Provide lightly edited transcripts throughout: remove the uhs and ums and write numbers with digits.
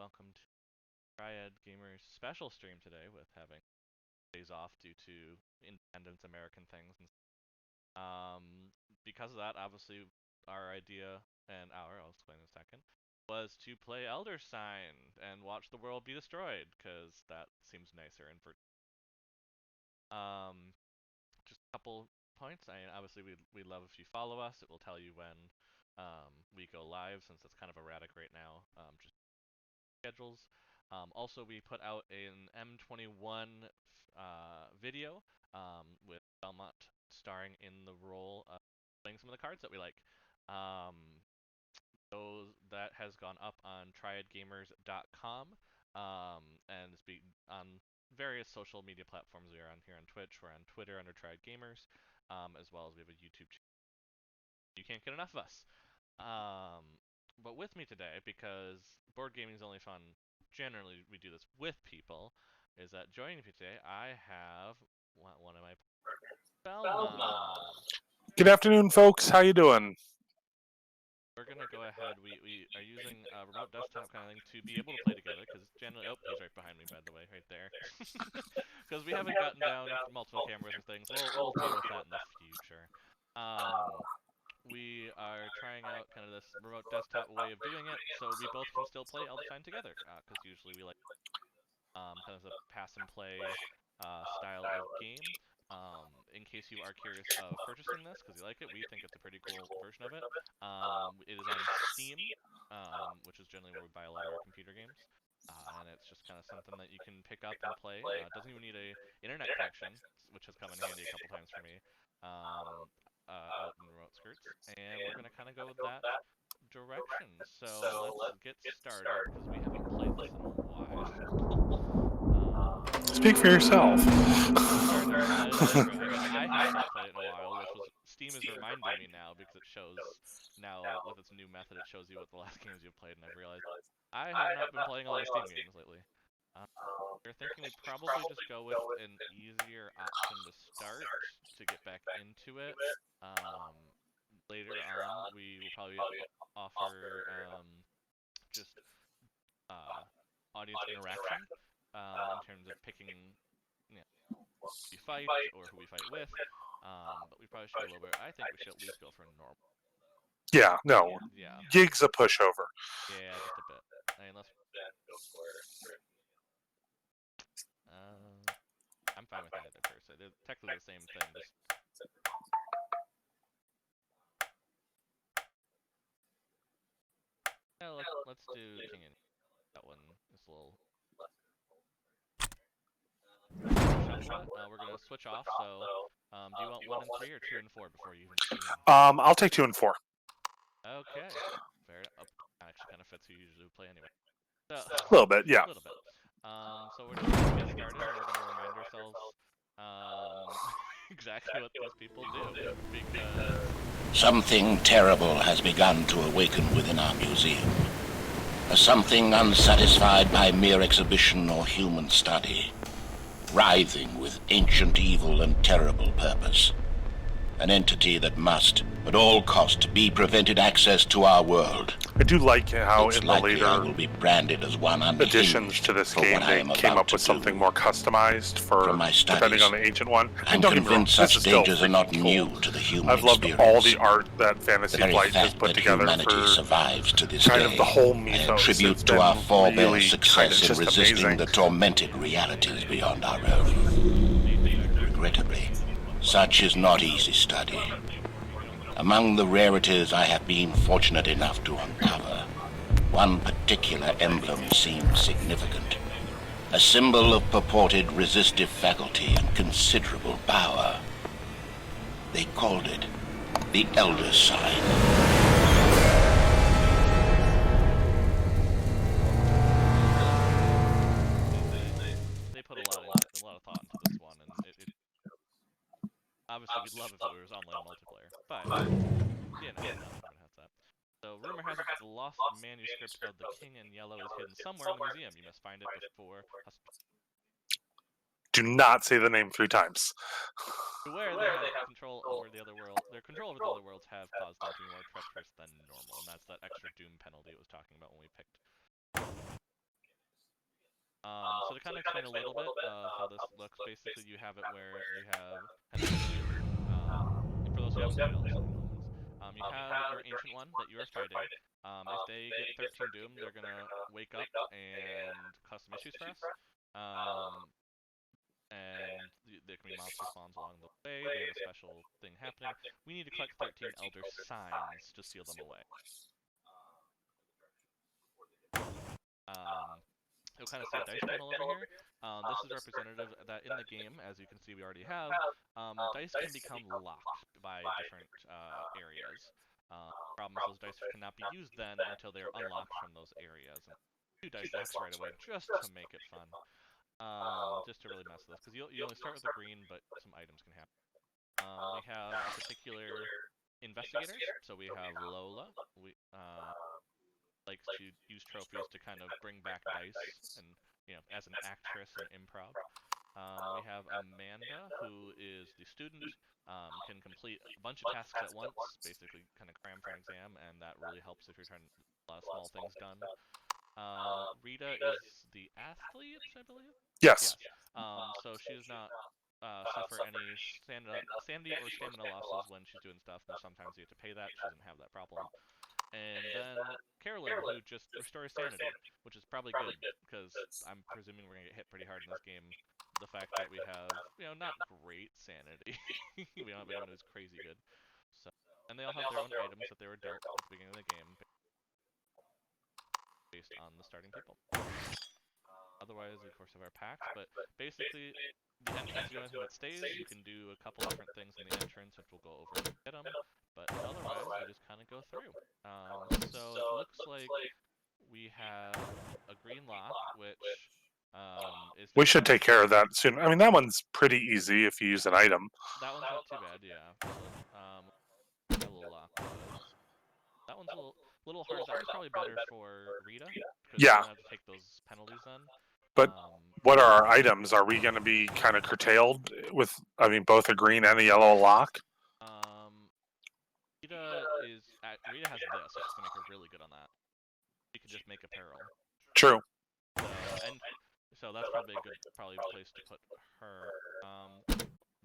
welcome to Triad Gamers special stream today with having days off due to Independence American things. Because of that, obviously, our idea I'll explain in a second, was to play Elder Sign and watch the world be destroyed, because that seems nicer and for just a couple points. Obviously, we love if you follow us. It will tell you when we go live, since it's kind of erratic right now. Just schedules. Also, we put out an M21 video with Belmont starring in the role of playing some of the cards that we like. That has gone up on triadgamers.com and it's on various social media platforms. We are on here on Twitch. We're on Twitter under Triad Gamers, as well as we have a YouTube channel. You can't get enough of us. But with me today, because board gaming is only fun, generally we do this with people, is that joining me today I have one of my Belmont. Good afternoon, folks. How you doing? We're gonna go ahead. We are using a remote desktop kind of thing to be able to play together, because generally, oh, he's right behind me, by the way, right there. Because we haven't gotten down multiple cameras or things. We'll deal with that in the future. We are trying out kind of this remote desktop way of doing it, so we both can still play Elder Sign together. Because usually we like kind of the pass and play style of game. In case you are curious of purchasing this, because you like it, we think it's a pretty cool version of it. It is on Steam, which is generally where we buy a lot of our computer games. And it's just kind of something that you can pick up and play. It doesn't even need a internet connection, which has come in handy a couple times for me out in remote skirts. And we're going to kind of go with that direction. So let's get started, because we haven't played this in a while. Speak for yourself. I haven't played it in a while, which was Steam is reminding me now, because it shows now with its new method, it shows you what the last games you've played, and I've realized I have not been playing a lot of Steam games lately. We're thinking we'd probably just go with an easier option to start to get back into it. Later on, we will probably offer just audience interaction in terms of picking, who we fight or who we fight with. But we probably should go a little bit. I think we should at least go for normal. Yeah, no. Yeah. Gig's a pushover. Yeah, just a bit. I'm fine with either person. They're technically the same thing. Let's do King and that one is a little. We're gonna switch off. So, do you want 1 and 3 or 2 and 4 before you even see him? I'll take 2 and 4. Okay. Fair enough. Actually, kind of fits who you usually play anyway. So, a little bit, yeah. A little bit. So we're just gonna get started. We're gonna remind ourselves exactly what these people do, because something terrible has begun to awaken within our museum. A something unsatisfied by mere exhibition or human study, writhing with ancient evil and terrible purpose. An entity that must, at all cost, be prevented access to our world. I do like how it's in the likely I later will be branded as one additions to this game they came up with something more customized for depending on the ancient one. I'm convinced such dangers are not new to the human experience. I've loved all the art that Fantasy Flight has put together for survives to this kind day, of the whole mythos. Tribute to our forebears' really success in resisting amazing. The tormented realities beyond our own. Regrettably, such is not easy study. Among the rarities I have been fortunate enough to uncover, one particular emblem seems significant. A symbol of purported resistive faculty and considerable power. They called it the Elder Sign. They put a lot of thought into this one, and obviously we'd love if it was online multiplayer, but yeah, no, everyone has that. So rumor has it that the lost manuscript of the King in Yellow is hidden somewhere in the museum. You must find it before. Do not say the name 3 times. Beware, they have control over the other world. Their control over the other worlds have caused them to be more treacherous than normal, and that's that extra doom penalty it was talking about when we picked. So to kind of explain a little bit of how this looks, basically you have it where you have, for those who haven't played Elder Signs Omens, you have your ancient one that you are fighting. If they get 13 doom, they're gonna wake up and cause some issues for us. And there can be monster spawns along the way. They have a special thing happening. We need to collect 13 Elder Signs to seal them away. You'll kind of see a dice panel over here. This is representative that in the game, as you can see we already have, dice can become locked by different areas. Problem is those dice cannot be used then until they're unlocked from those areas. And do dice locks right away just to make it fun. Just to really mess with this, because you only start with the green, but some items can happen. We have a particular investigators, so we have Lola. We likes to use trophies to kind of bring back dice, and as an actress in improv. We have Amanda, who is the student, can complete a bunch of tasks at once, basically kind of cram for an exam, and that really helps if you're trying to get a lot of small things done. Rita is the athlete, I believe? Yes. So she does not suffer any sanity or stamina losses when she's doing stuff, and sometimes you have to pay that. She doesn't have that problem. And then Carolyn, who just restores sanity, which is probably good, because I'm presuming we're going to get hit pretty hard in this game. The fact that we have, not great sanity. we don't have anyone who's crazy good. So, and they all have their own items that they were dealt at the beginning of the game, based on the starting people. Otherwise, we of course have our packs, but basically, the entrance is the only thing that stays. You can do a couple different things in the entrance, which we'll go over and get them, but otherwise, we just kind of go through. So it looks like we have a green lock, which is... We should take care of that soon. I mean, that one's pretty easy if you use an item. That one's not too bad, yeah. Yellow lock was... That one's a little hard. That one's probably better for Rita, because yeah. you don't have to take those penalties then. But what are our items? Are we going to be kind of curtailed with, both a green and a yellow lock? Rita has this, which is going to make her really good on that. You can just make apparel. True. So that's probably a good place to put her.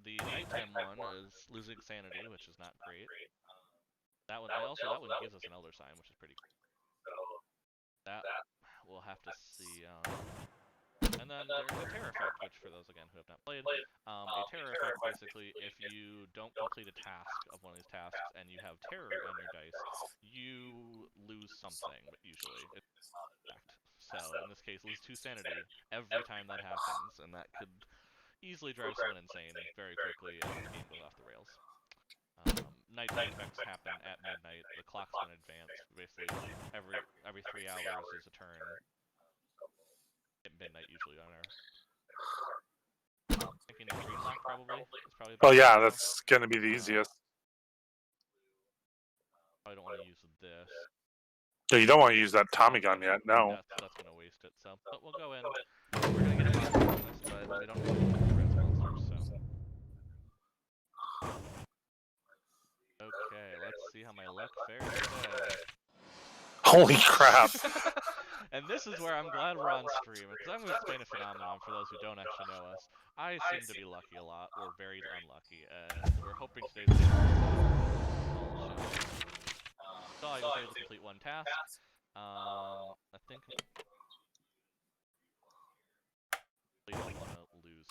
The nighttime one is losing sanity, which is not great. That one gives us an Elder Sign, which is pretty cool. That we'll have to see. And then there's a terror effect, which for those, again, who have not played, a terror effect, basically, if you don't complete a task of one of these tasks and you have terror on your dice, you lose something, but usually it's effect. So, in this case, lose 2 sanity every time that happens, and that could easily drive someone insane very quickly and the game goes off the rails. Nighttime effects happen at midnight, the clock's been advanced, basically every 3 hours is a turn. At midnight usually on our... thinking the green lock probably is probably... Oh yeah, that's gonna be the easiest. I don't want to use this. So you don't want to use that Tommy gun yet, no. That's gonna waste it, so... But we'll go in. We're gonna get a monster on this, but we don't have red monsters, so... Okay, let's see how my luck fares today. Holy crap! And this is where I'm glad we're on stream, because I'm going to explain a phenomenon for those who don't actually know us. I seem to be lucky a lot, or very unlucky, and we're hoping today's game so I was able to complete 1 task. I think... I don't want to lose.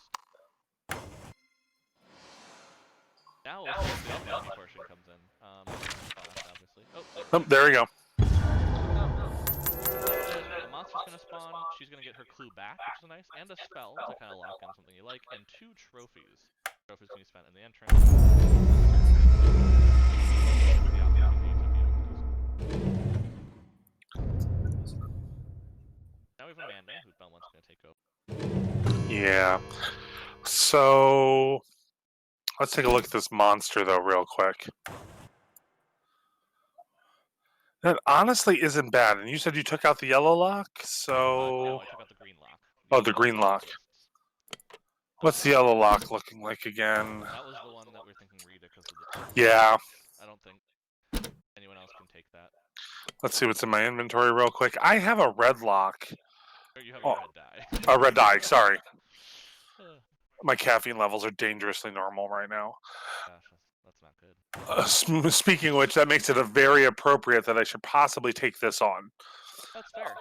Now we'll see if the unlucky portion comes in. Obviously. Oh, there we go. The monster's gonna spawn, she's gonna get her clue back, which is nice, and a spell to kind of lock in something you like, and 2 trophies. Trophies can be spent in the entrance. Now we have Amanda, who Belmont's gonna take over. Yeah. So let's take a look at this monster though real quick. That honestly isn't bad. And you said you took out the yellow lock, so... No, I took out the green lock. Oh, the green lock. What's the yellow lock looking like again? That was the one that we're thinking Rita, because of the... Yeah. I don't think anyone else can take that. Let's see what's in my inventory real quick. I have a red lock. you have Oh, a red die. a red die. Sorry, my caffeine levels are dangerously normal right now. Gosh, that's not good. Speaking of which, that makes it a very appropriate that I should possibly take this on. That's fair.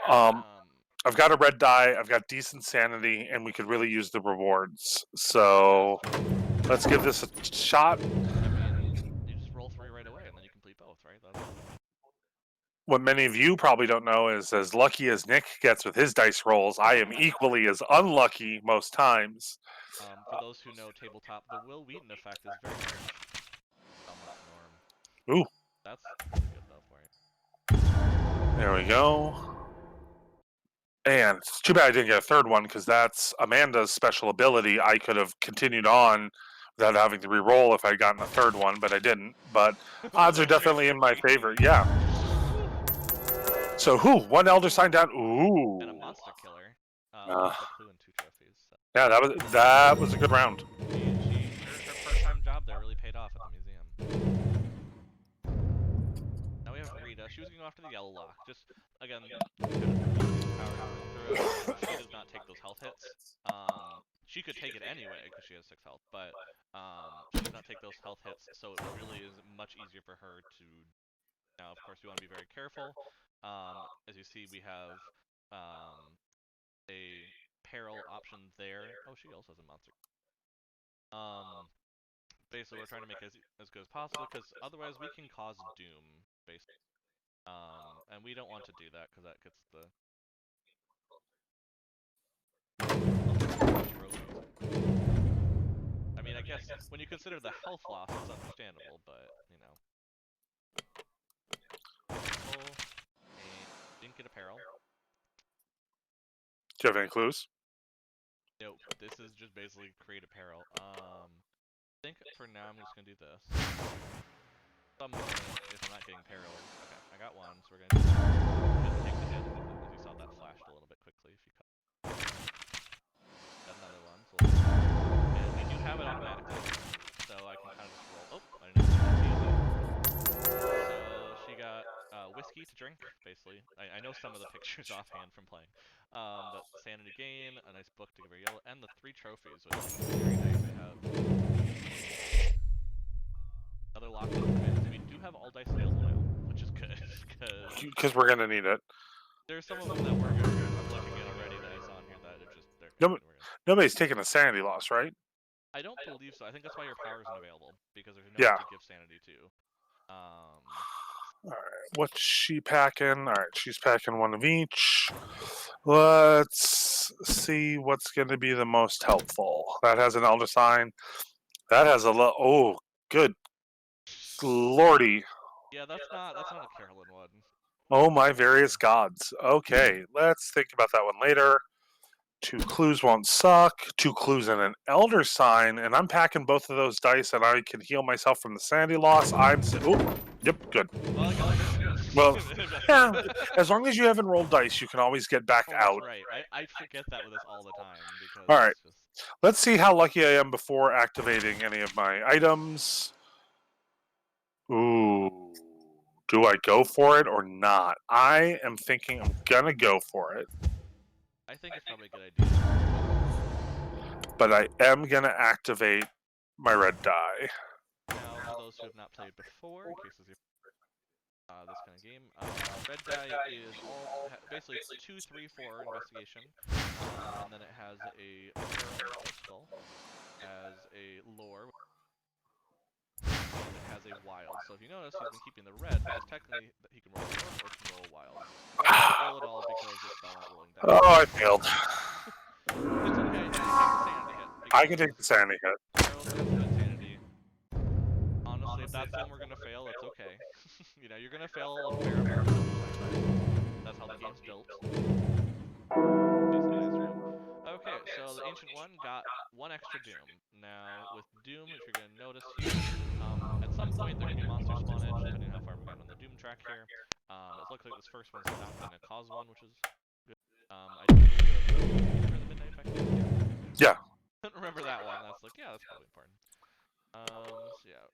I've got a red die, I've got decent sanity, and we could really use the rewards. So let's give this a shot. I mean, you just roll 3 right away, and then you complete both, right? What many of you probably don't know is, as lucky as Nick gets with his dice rolls, I am equally as unlucky most times. For those who know tabletop, the Will Wheaton effect is very much somewhat norm. Ooh. That's really good though for you. There we go. And it's too bad I didn't get a third one, because that's Amanda's special ability. I could have continued on without having to re-roll if I'd gotten a third one, but I didn't. But odds are definitely in my favor. Yeah. So, one Elder Sign down. Ooh. And a monster killer. A clue and 2 trophies. So. Yeah, that was a good round. Her part-time job there really paid off at the museum. Now we have Rita. She was going to go after the yellow lock. Just, again, she does not take those health hits. She could take it anyway because she has 6 health, but she does not take those health hits, so it really is much easier for her to... Now, of course, we want to be very careful. As you see, we have a peril option there. Oh, she also has a monster. Basically, we're trying to make it as good as possible, because otherwise we can cause doom, basically. And we don't want to do that, because that gets the... I mean, I guess when you consider the health loss, it's understandable, but, you know. Didn't get a peril. Do you have any clues? Nope. This is just basically create a peril. I think for now I'm just gonna do this. Some point, if I'm not getting perils. Okay, I got one, so we're gonna take the hit. As you saw, that flashed a little bit quickly. If you cut. Got another one. So and we do have it automatically, so I can kind of just roll. Oh, I didn't see it. So she got whiskey to drink, basically. I know some of the pictures offhand from playing. But sanity gain, a nice book to give her yellow, and the 3 trophies, which is very nice to have. Other locked in commands. We do have all dice available now, which is good, because we're gonna need it. There's some of them that we're good. I'm looking at already that I saw in here that are just Nobody's taking a sanity loss, right? I don't believe so. I think that's why your power isn't available, because there's no Yeah. to give sanity to. Alright, what's she packing? Alright, she's packing one of each. Let's see what's going to be the most helpful. That has an Elder Sign. That has a oh, good lordy. Yeah, that's not a Carolyn one. Oh my various gods. Okay, let's think about that one later. 2 clues won't suck. 2 clues and an Elder Sign, and I'm packing both of those dice, and I can heal myself from the sanity loss. Yep, good. Well, yeah, as long as you haven't rolled dice, you can always get back out. Right, I forget that with this all the time. Because all right, let's see how lucky I am before activating any of my items. Ooh, do I go for it or not? I am thinking I'm gonna go for it. I think it's probably a good idea. But I am gonna activate my red die. Now, for those who have not played before, in case this kind of game, red die is basically 2, 3, 4 investigation, and then it has a peril skull, has a lore, and it has a wild. So if you notice, he's been keeping the red, because technically he can roll a lore or he can roll a wild. But he can't roll it all because it's not rolling down. Oh, I failed. It's okay, you take the sanity hit. I can take the sanity hit. Sanity. Honestly, if that's when we're gonna fail, it's okay. You know, you're gonna fail a fair amount. That's how the game's built. Okay, so the Ancient One got 1 extra Doom. Now, with Doom, if you're gonna notice here, at some point there can be monster spawnage, depending on how far we've gotten on the Doom track here. It looks like this first one's not gonna cause one, which is good. I do remember the Midnight Effect. Yeah. Couldn't remember that one. That's like, yeah, that's probably important. So yeah.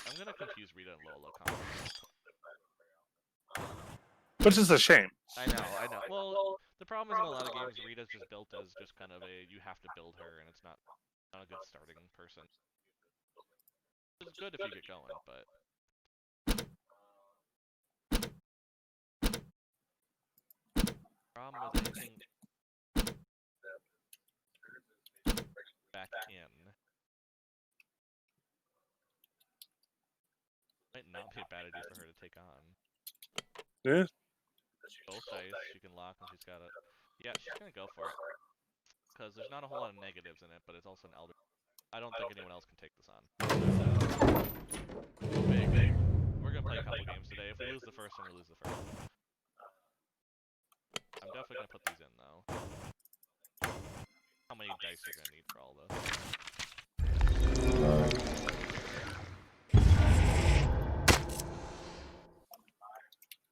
I'm gonna confuse Rita and Lola combo. which is a shame. I know. Well, the problem is in a lot of games, Rita's just built as just kind of you have to build her, and it's not a good starting person. It's good if you get going, but... Problem with anything back in might not be a bad idea for her to take on. Yeah. Both dice, she can lock and she's got it. Yeah, she's gonna go for it. Because there's not a whole lot of negatives in it, but it's also an Elder. I don't think anyone else can take this on. So big. We're gonna play a couple games today. If we lose the first one, we lose the first one. I'm definitely gonna put these in, though. How many dice are you gonna need for all this?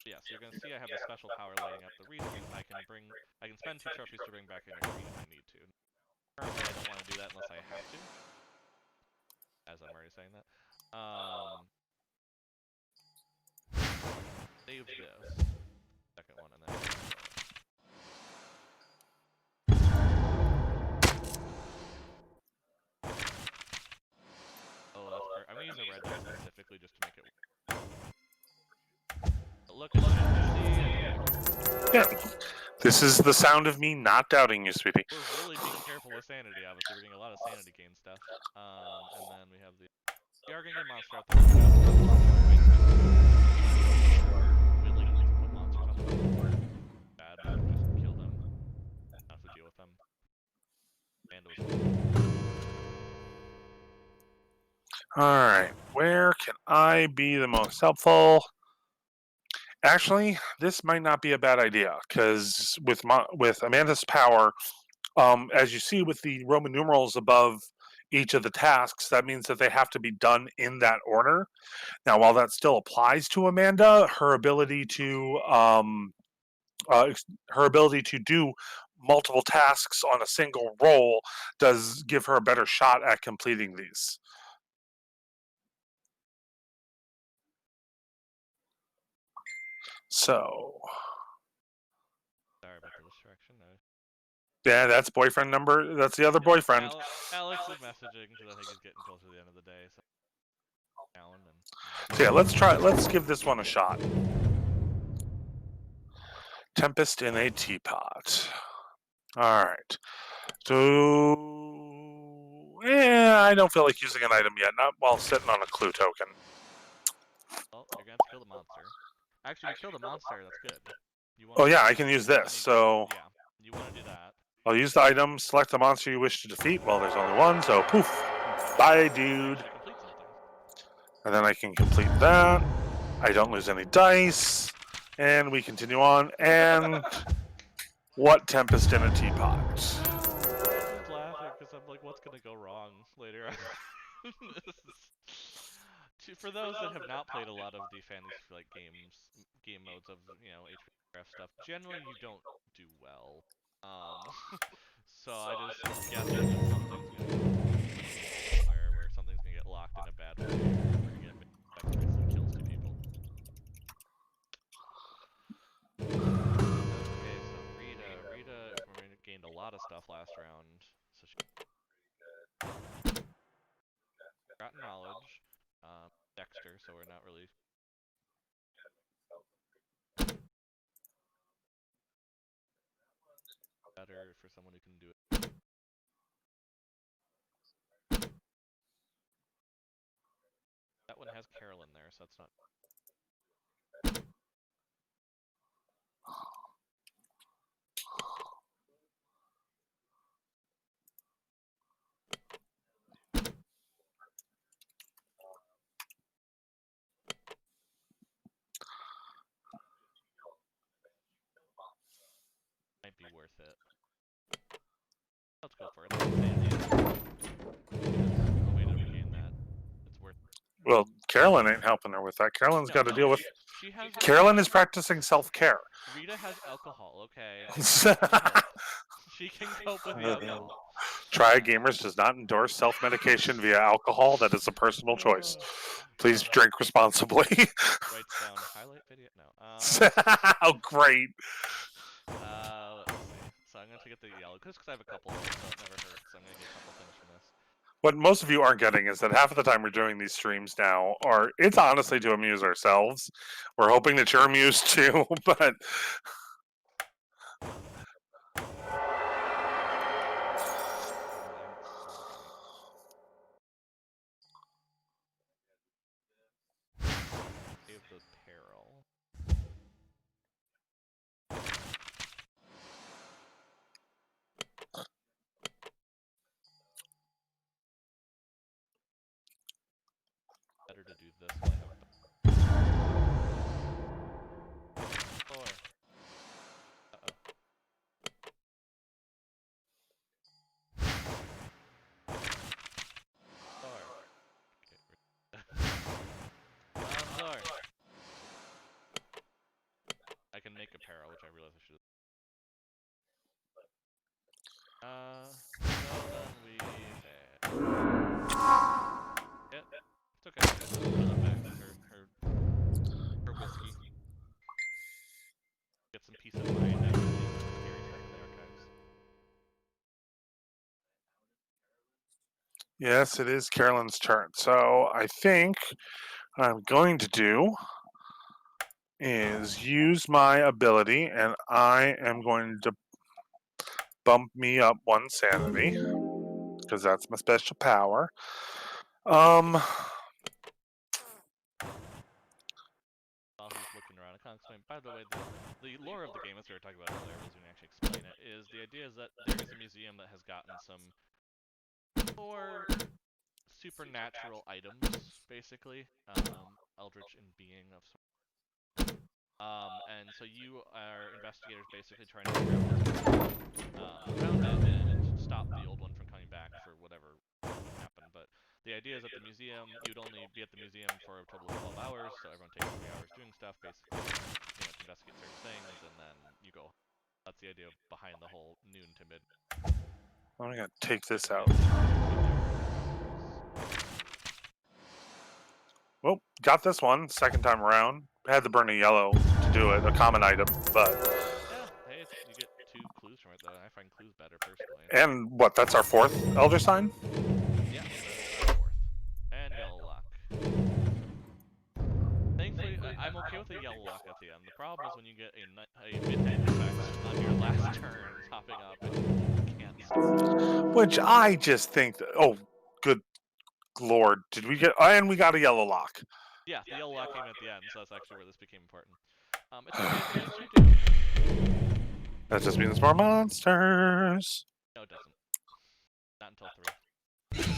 Yeah, so you're gonna see I have a special power lighting up the reason I can spend 2 trophies to bring back in a green if I need to. Currently, I don't want to do that unless I have to. As I'm already saying that. Save this. Second one and then. Oh, that's perfect. I'm gonna use a red die specifically just to make it work. But look at that. Yeah. This is the sound of me not doubting you, sweetie. We're really being careful with sanity, obviously. We're getting a lot of sanity gain stuff. And then we have the... We are gonna get monster out there. We like to put monsters on them. Bad, but just kill them. Not have to deal with them. Alright, where can I be the most helpful? Actually, this might not be a bad idea, because with Amanda's power, as you see with the Roman numerals above each of the tasks, that means that they have to be done in that order. Now, while that still applies to Amanda, her ability to do multiple tasks on a single roll does give her a better shot at completing these. So, Sorry about the distraction. yeah, that's boyfriend number. That's the other boyfriend. Alex is messaging because I think he's getting close to the end of the day. So, yeah, let's give this one a shot. Tempest in a teapot. All right. So, I don't feel like using an item yet. Not while sitting on a clue token. Well, you're gonna have to kill the monster. Actually, if you kill the monster, that's good. Oh yeah, I can use this. So yeah, you want to do that. I'll use the item, select the monster you wish to defeat. Well, there's only one, so poof. Bye, dude. And then I can complete that. I don't lose any dice. And we continue on. And what Tempest in a teapot? I'm laughing because I'm like, what's gonna go wrong later on? For those that have not played a lot of the fantasy game modes of HP stuff, generally you don't do well. So I just guess that something's gonna where something's gonna get locked in a bad way. We're gonna get kills to people. Okay, so Rita gained a lot of stuff last round, so she got knowledge. Dexter, so we're not really better for someone who can do it. That one has Carolyn there, so that's not... Might be worth it. Let's go for it. Way to regain that. It's worth it. Well, Carolyn ain't helping her with that. Carolyn's got to deal with... Carolyn is practicing self-care. Rita has alcohol, okay? She can cope with the alcohol. Triad Gamers does not endorse self-medication via alcohol. That is a personal choice. Please drink responsibly. Writes down highlight video. No. Oh, great. Let's see. So I'm going to get the yellow, because I have a couple of them, so it never hurts. I'm going to get a couple things from this. What most of you aren't getting is that half of the time we're doing these streams now are, it's honestly to amuse ourselves. We're hoping that you're amused too, but... Save the peril. Better to do this while I have four. Uh-oh. Four. Okay, I can make a peril, which I realize I should. So then we yeah, it's okay. Back her whiskey. Get some peace of mind after the scary stuff in the archives. Yes, it is Carolyn's turn. So I think what I'm going to do is use my ability, and I am going to bump me up 1 sanity, because that's my special power. While he's looking around, I can't explain. By the way, the lore of the game, as we were talking about earlier, was going to actually explain it. Is the idea is that there is a museum that has gotten some more supernatural items, basically, eldritch in being of some. And so you are investigators basically trying to figure out what's around it and stop the old one from coming back for whatever happened. But the idea is at the museum, you'd only be at the museum for a total of 12 hours, so everyone takes 3 hours doing stuff, basically, to investigate certain things, and then you go. That's the idea behind the whole noon to mid. I'm going to take this out. Well, got this one, second time around. Had to burn a yellow to do it, a common item, but... Yeah, hey, you get 2 clues from it, though. I find clues better, personally. And what, that's our 4th Elder Sign? Yeah, that's our 4th. And yellow lock. Thankfully, I'm okay with a yellow lock at the end. The problem is when you get a midnight effect on your last turn popping up and you can't stop it. Which I just think that, oh, good lord, did we get, and we got a yellow lock. Yeah, the yellow lock came at the end, so that's actually where this became important. It's okay if you do. That just means more monsters. No, it doesn't. Not until 3.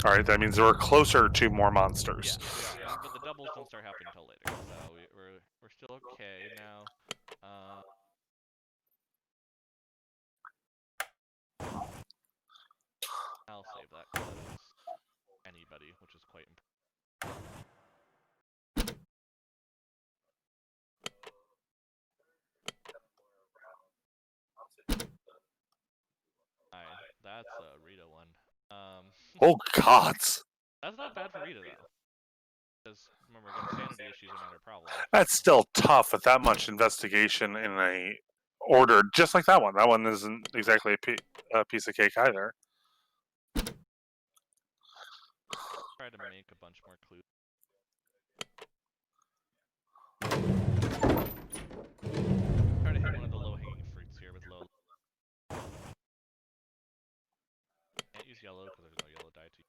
Alright, that means we're closer to more monsters. Yeah, but the doubles don't start happening until later, so we're still okay now. I'll save that because anybody, which is quite important. Alright, that's a Rita one. Oh gods! That's not bad for Rita though. Because remember, again, sanity issues are not her problem. That's still tough with that much investigation in a order just like that one. That one isn't exactly a piece of cake either. Try to make a bunch more clues. Try to hit one of the low-hanging fruits here with low. Can't use yellow because there's no yellow die to use.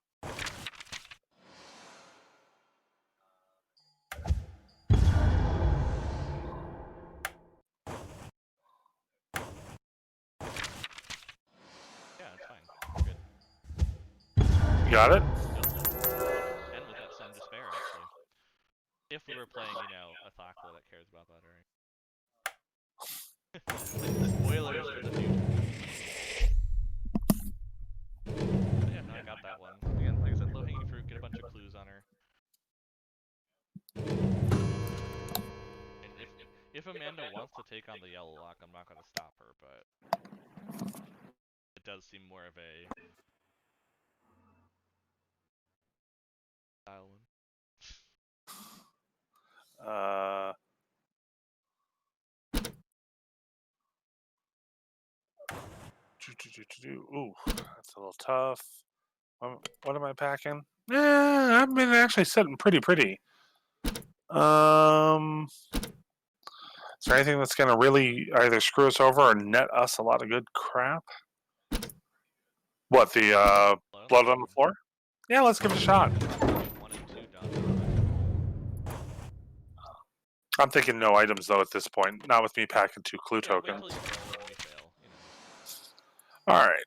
Yeah, it's fine. We're good. You got it? Yep. And with that some despair, actually. If we were playing, a Thakla that cares about that, right? Spoilers for the future. Yeah, no, I got that one. Again, like I said, low-hanging fruit, get a bunch of clues on her. And if Amanda wants to take on the yellow lock, I'm not going to stop her, but it does does seem more of a style one. Ooh, that's a little tough. What am I packing? I've been actually sitting pretty. Is there anything that's gonna really either screw us over or net us a lot of good crap? What, the blood on the floor? Yeah, let's give it a shot. 1 and 2 done. I'm thinking no items though at this point. Not with me packing 2 clue Yeah, wait tokens. till you roll and we fail, you know. All right.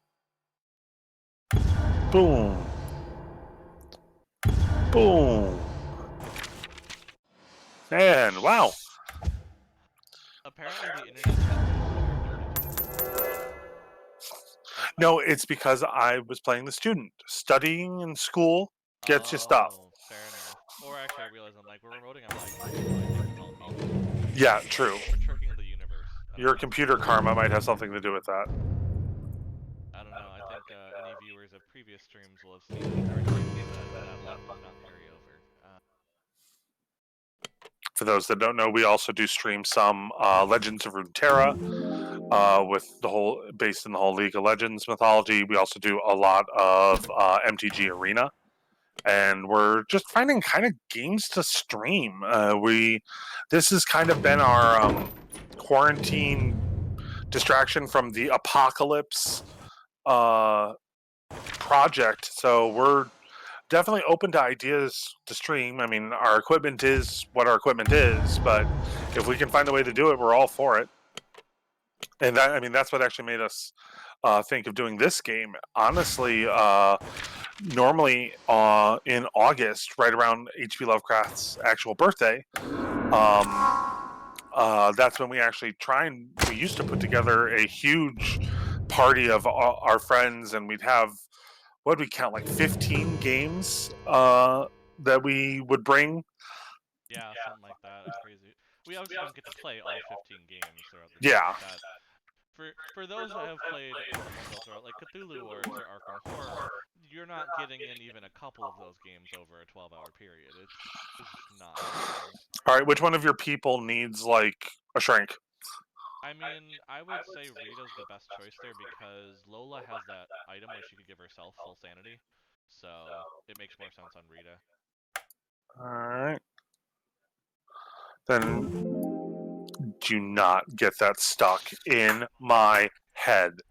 Boom. Boom. And wow. Apparently the internet. No, it's because I was playing the student. Studying in school gets you stuff. Fair enough. Or actually, I realized I'm like, we're remoting. I'm like, I think it's all me. Yeah, true. We're tricking the universe. Your computer karma might have something to do with that. I don't know. I think any viewers of previous streams will have seen that luck does not carry over. For those that don't know, we also do stream some Legends of Runeterra with the whole based in the whole League of Legends mythology. We also do a lot of MTG Arena, and we're just finding kind of games to stream. This has kind of been our quarantine distraction from the apocalypse project. So we're definitely open to ideas to stream. I mean, our equipment is what our equipment is, but if we can find a way to do it, we're all for it. And that, I mean, that's what actually made us think of doing this game. Honestly, normally in August, right around H.P. Lovecraft's actual birthday, that's when we actually we used to put together a huge party of our friends, and we'd have, what did we count, like 15 games that we would bring? Yeah, something like that. That's crazy. We obviously don't get to play all 15 games throughout the Yeah. For those that have played like Cthulhu Wars or Arkham Horror, you're not getting in even a couple of those games over a 12-hour period. It's just not. All right, which one of your people needs like a shrink? I mean, I would say Rita's the best choice there because Lola has that item where she could give herself full sanity, so it makes more sense on Rita. All right. Then do not get that stuck in my head.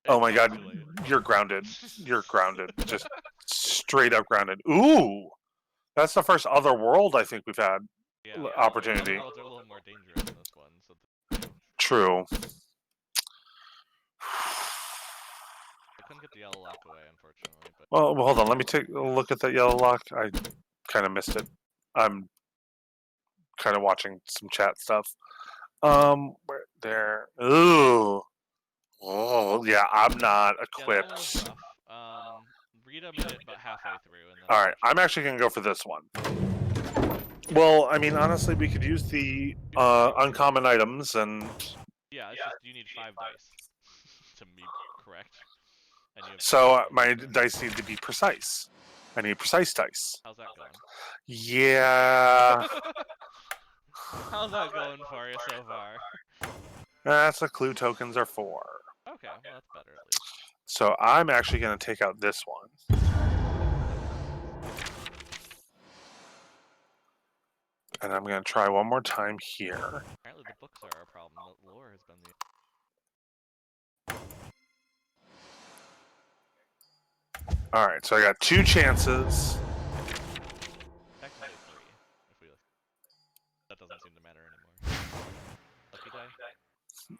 Oh my god, you're grounded. You're grounded. Just straight up grounded. Ooh! That's the first other world I think we've had opportunity. Other worlds are a little more dangerous than this one. So True. I couldn't get the yellow lock away, unfortunately. But Well, hold on. Let me take a look at that yellow lock. I kind of missed it. I'm kind of watching some chat stuff. Where there? Ooh. Oh, yeah. I'm not equipped. Yeah, Rita made it about halfway through. And then all right, I'm actually gonna go for this one. Well, I mean, honestly, we could use the uncommon items and. Yeah, it's just you need 5 dice to be correct. And you have so my dice need to be precise. I need precise dice. How's that going? Yeah. How's that going for you so far? That's what clue tokens are for. Okay, well that's better at least. So I'm actually going to take out this one. And I'm going to try one more time here. Apparently the books are a problem. The lore has been the... Alright, so I got 2 chances. Technically 3, if we look. That doesn't seem to matter anymore. Lucky die?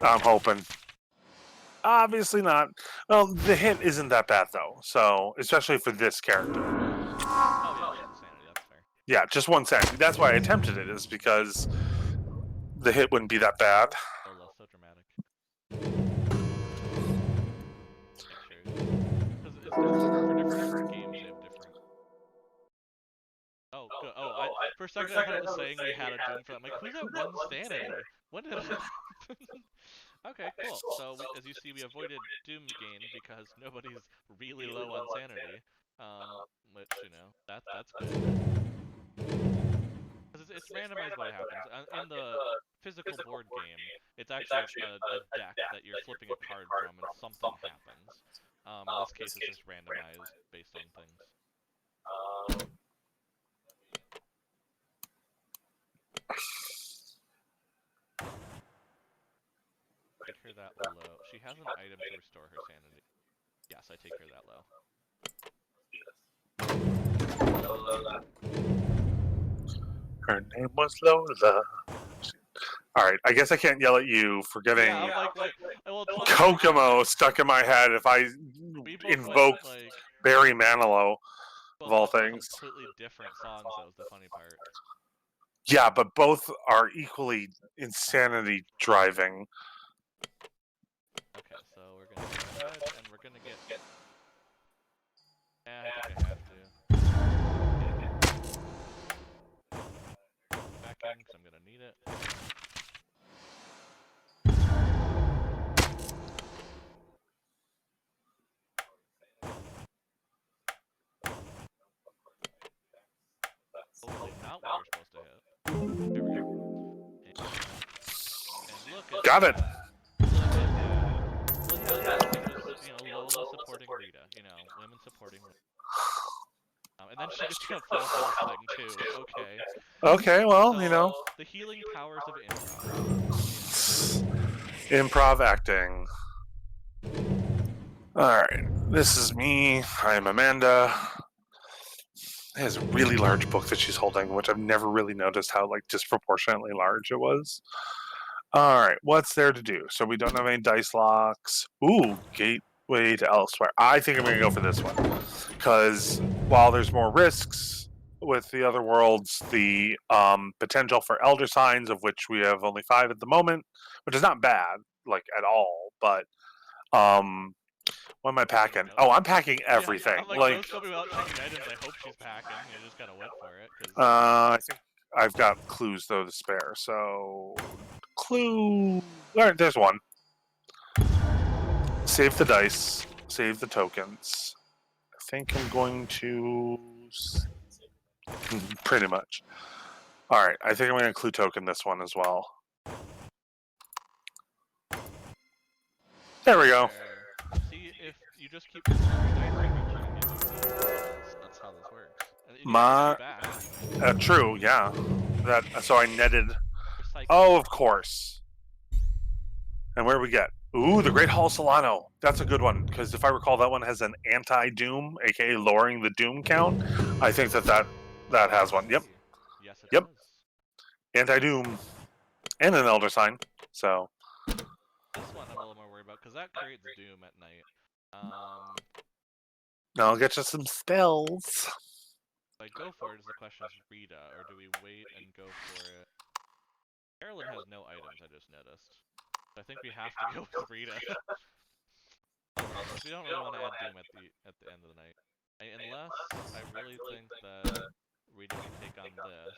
I'm hoping. Obviously not. Well, the hit isn't that bad though. So, especially for this character. Oh yeah, 1 sanity, that's fair. Yeah, just 1 sanity. That's why I attempted it, is because the hit wouldn't be that bad. Oh, so dramatic. Because it's different for different games, they have different... Oh, good. Oh, for a second I thought it was saying we had a Doom for that. I'm like, who's at 1 sanity? When did it happen? Okay, cool. So as you see, we avoided Doom gain because nobody's really low on sanity. Which that's good. Because it's randomized what happens. In the physical board game, it's actually a deck that you're flipping a card from, and something happens. In this case, it's just randomized based on things. Take her that low. She has an item to restore her sanity. Yes, I take her that low. Her name was Lola. Alright, I guess I can't yell at you for getting Kokomo stuck in my head if I invoke Barry Manilow, of all things. Completely different songs, though, is the funny part. Yeah, but both are equally insanity driving. Okay, so we're gonna go ahead and we're gonna get. I think I have to. Back in, because I'm gonna need it. Hopefully not what we're supposed to hit. There we go. And look at Got that. it. Look at that. Lola supporting Rita. Women supporting women. And then she gets to go full health thing too. Okay. Okay, well, So, the healing powers of improv. Improv acting. Alright, this is me. I'm Amanda. It has a really large book that she's holding, which I've never really noticed how disproportionately large it was. Alright, what's there to do? So we don't have any dice locks. Ooh, gateway to elsewhere. I think I'm going to go for this one. Because while there's more risks with the other worlds, the potential for Elder Signs, of which we have only 5 at the moment, which is not bad, at all, but what am I packing? Oh, I'm packing everything. Yeah, I'm like, don't go without checking items. I hope she's packing. You just gotta wait for it. I think I've got clues though to spare. So clue. All right, there's one. Save the dice. Save the tokens. I think I'm going to pretty much. All right, I think I'm going to clue token this one as well. There we go. See, if you just keep that's how this works. True, yeah. So I netted. Oh, of course. And where do we get? Ooh, the Great Hall Solano. That's a good one, because if I recall, that one has an anti-doom, aka lowering the doom count. I think that has one. Yep. Yes, it does. Anti-doom. And an Elder Sign. So. This one I'm a little more worried about, because that creates doom at night. Now I'll get you some spells. Do I go for it is the question, is Rita, or do we wait and go for it? Carolyn has no items, I just noticed. I think we have to go with Rita. We don't really want to add doom at the end of the night. Unless I really think that Rita can take on this.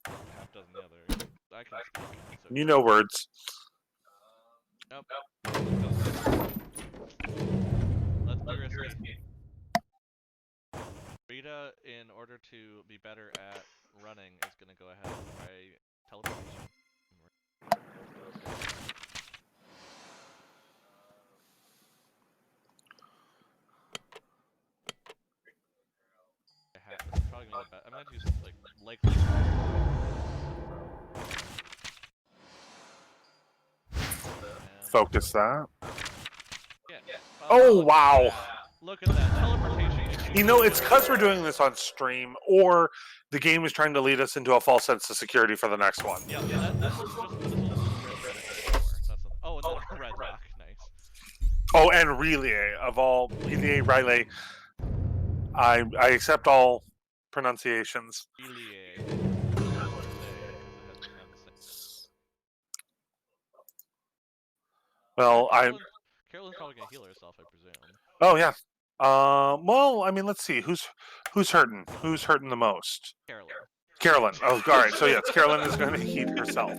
Half dozen the other. I can speak. You know words. Nope. Let's be risky. Rita, in order to be better at running, is going to go ahead and try teleportation. It's probably going to be better. I'm going to use likely. Focus that. Yeah. Oh, wow. Look at that teleportation. It's because we're doing this on stream, or the game is trying to lead us into a false sense of security for the next one. Yeah, this was just before. And then a red rock, nice. Oh, and relay of all relay, Riley. I accept all pronunciations. Relay. Well, Carolyn's probably gonna heal herself, I presume. Oh yeah. Well, I mean, let's see. Who's hurting? Who's hurting the most? Carolyn. Carolyn. Oh, all right. So yes, Carolyn is going to heat herself.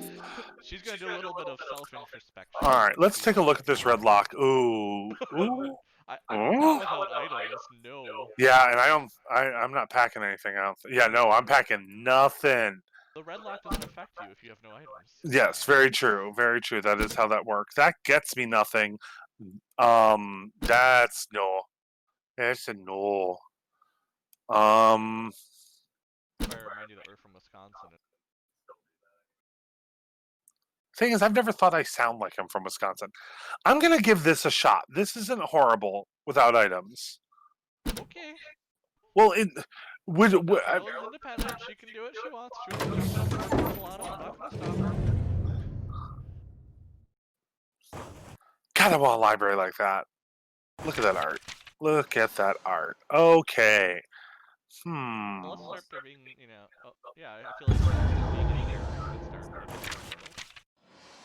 She's gonna do a little bit of self-introspection. All right, let's take a look at this red lock. Ooh, ooh. Not without items, no. Yeah, and I'm not packing anything out. Yeah, no, I'm packing nothing. The red lock doesn't affect you if you have no items. Yes, very true. Very true. That is how that works. That gets me nothing. That's no. That's a no. I remind you that we're from Wisconsin. Thing is, I've never thought I sound like I'm from Wisconsin. I'm gonna give this a shot. This isn't horrible without items. Okay. Well, it would. Carolyn's independent. She can do what she wants. She wants to jump over a lot. I'm not gonna stop her. God, I want a library like that. Look at that art. Look at that art. Okay. Well, let's start by being, yeah, I feel like being a hero is a good start.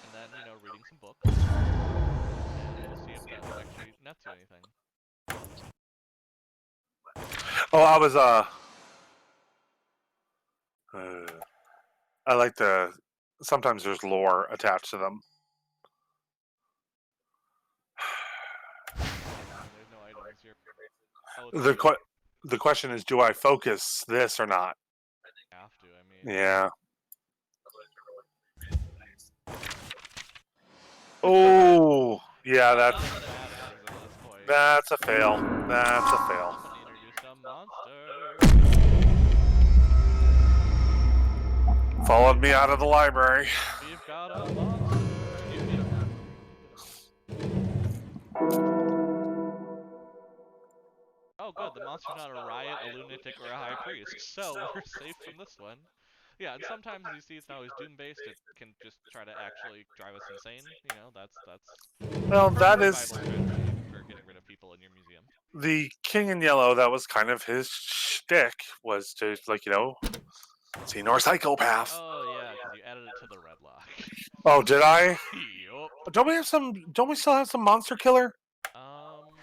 And then, reading some books. And we'll see if that actually nets you anything. Oh, I was, I like sometimes there's lore attached to them. There's no items here. Oh, the question is, do I focus this or not? I have to, I mean. Yeah. Oh, yeah, that's a fail. That's a fail. Introduce a monster. Followed me out of the library. We've got a monster. Oh, good. The monster's not a riot, a lunatic, or a high priest, so we're safe from this one. Yeah, and sometimes you see it's not always doom-based. It can just try to actually drive us insane. That's. Well, that is for getting rid of people in your museum. The King in Yellow. That was kind of his shtick, was to see no psychopath. Oh yeah, because you added it to the red lock. Oh, did I? Yup. Don't we still have some monster killer?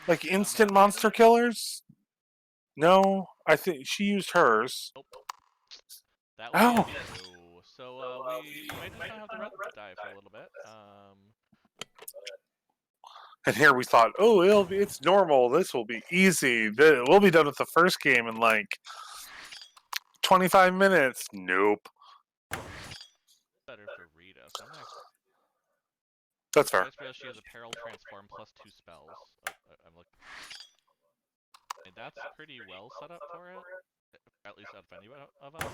Like instant monster killers? No, I think she used hers. Nope. That would be new. So we might just have the red die for a little bit. And here we thought, oh, it's normal. This will be easy. We'll be done with the first game in like 25 minutes. Nope. Better for Rita. So That's fair. I just realized she has apparel transform plus 2 spells. Oh, I'm looking. And that's pretty well set up for it. At least out of any of us.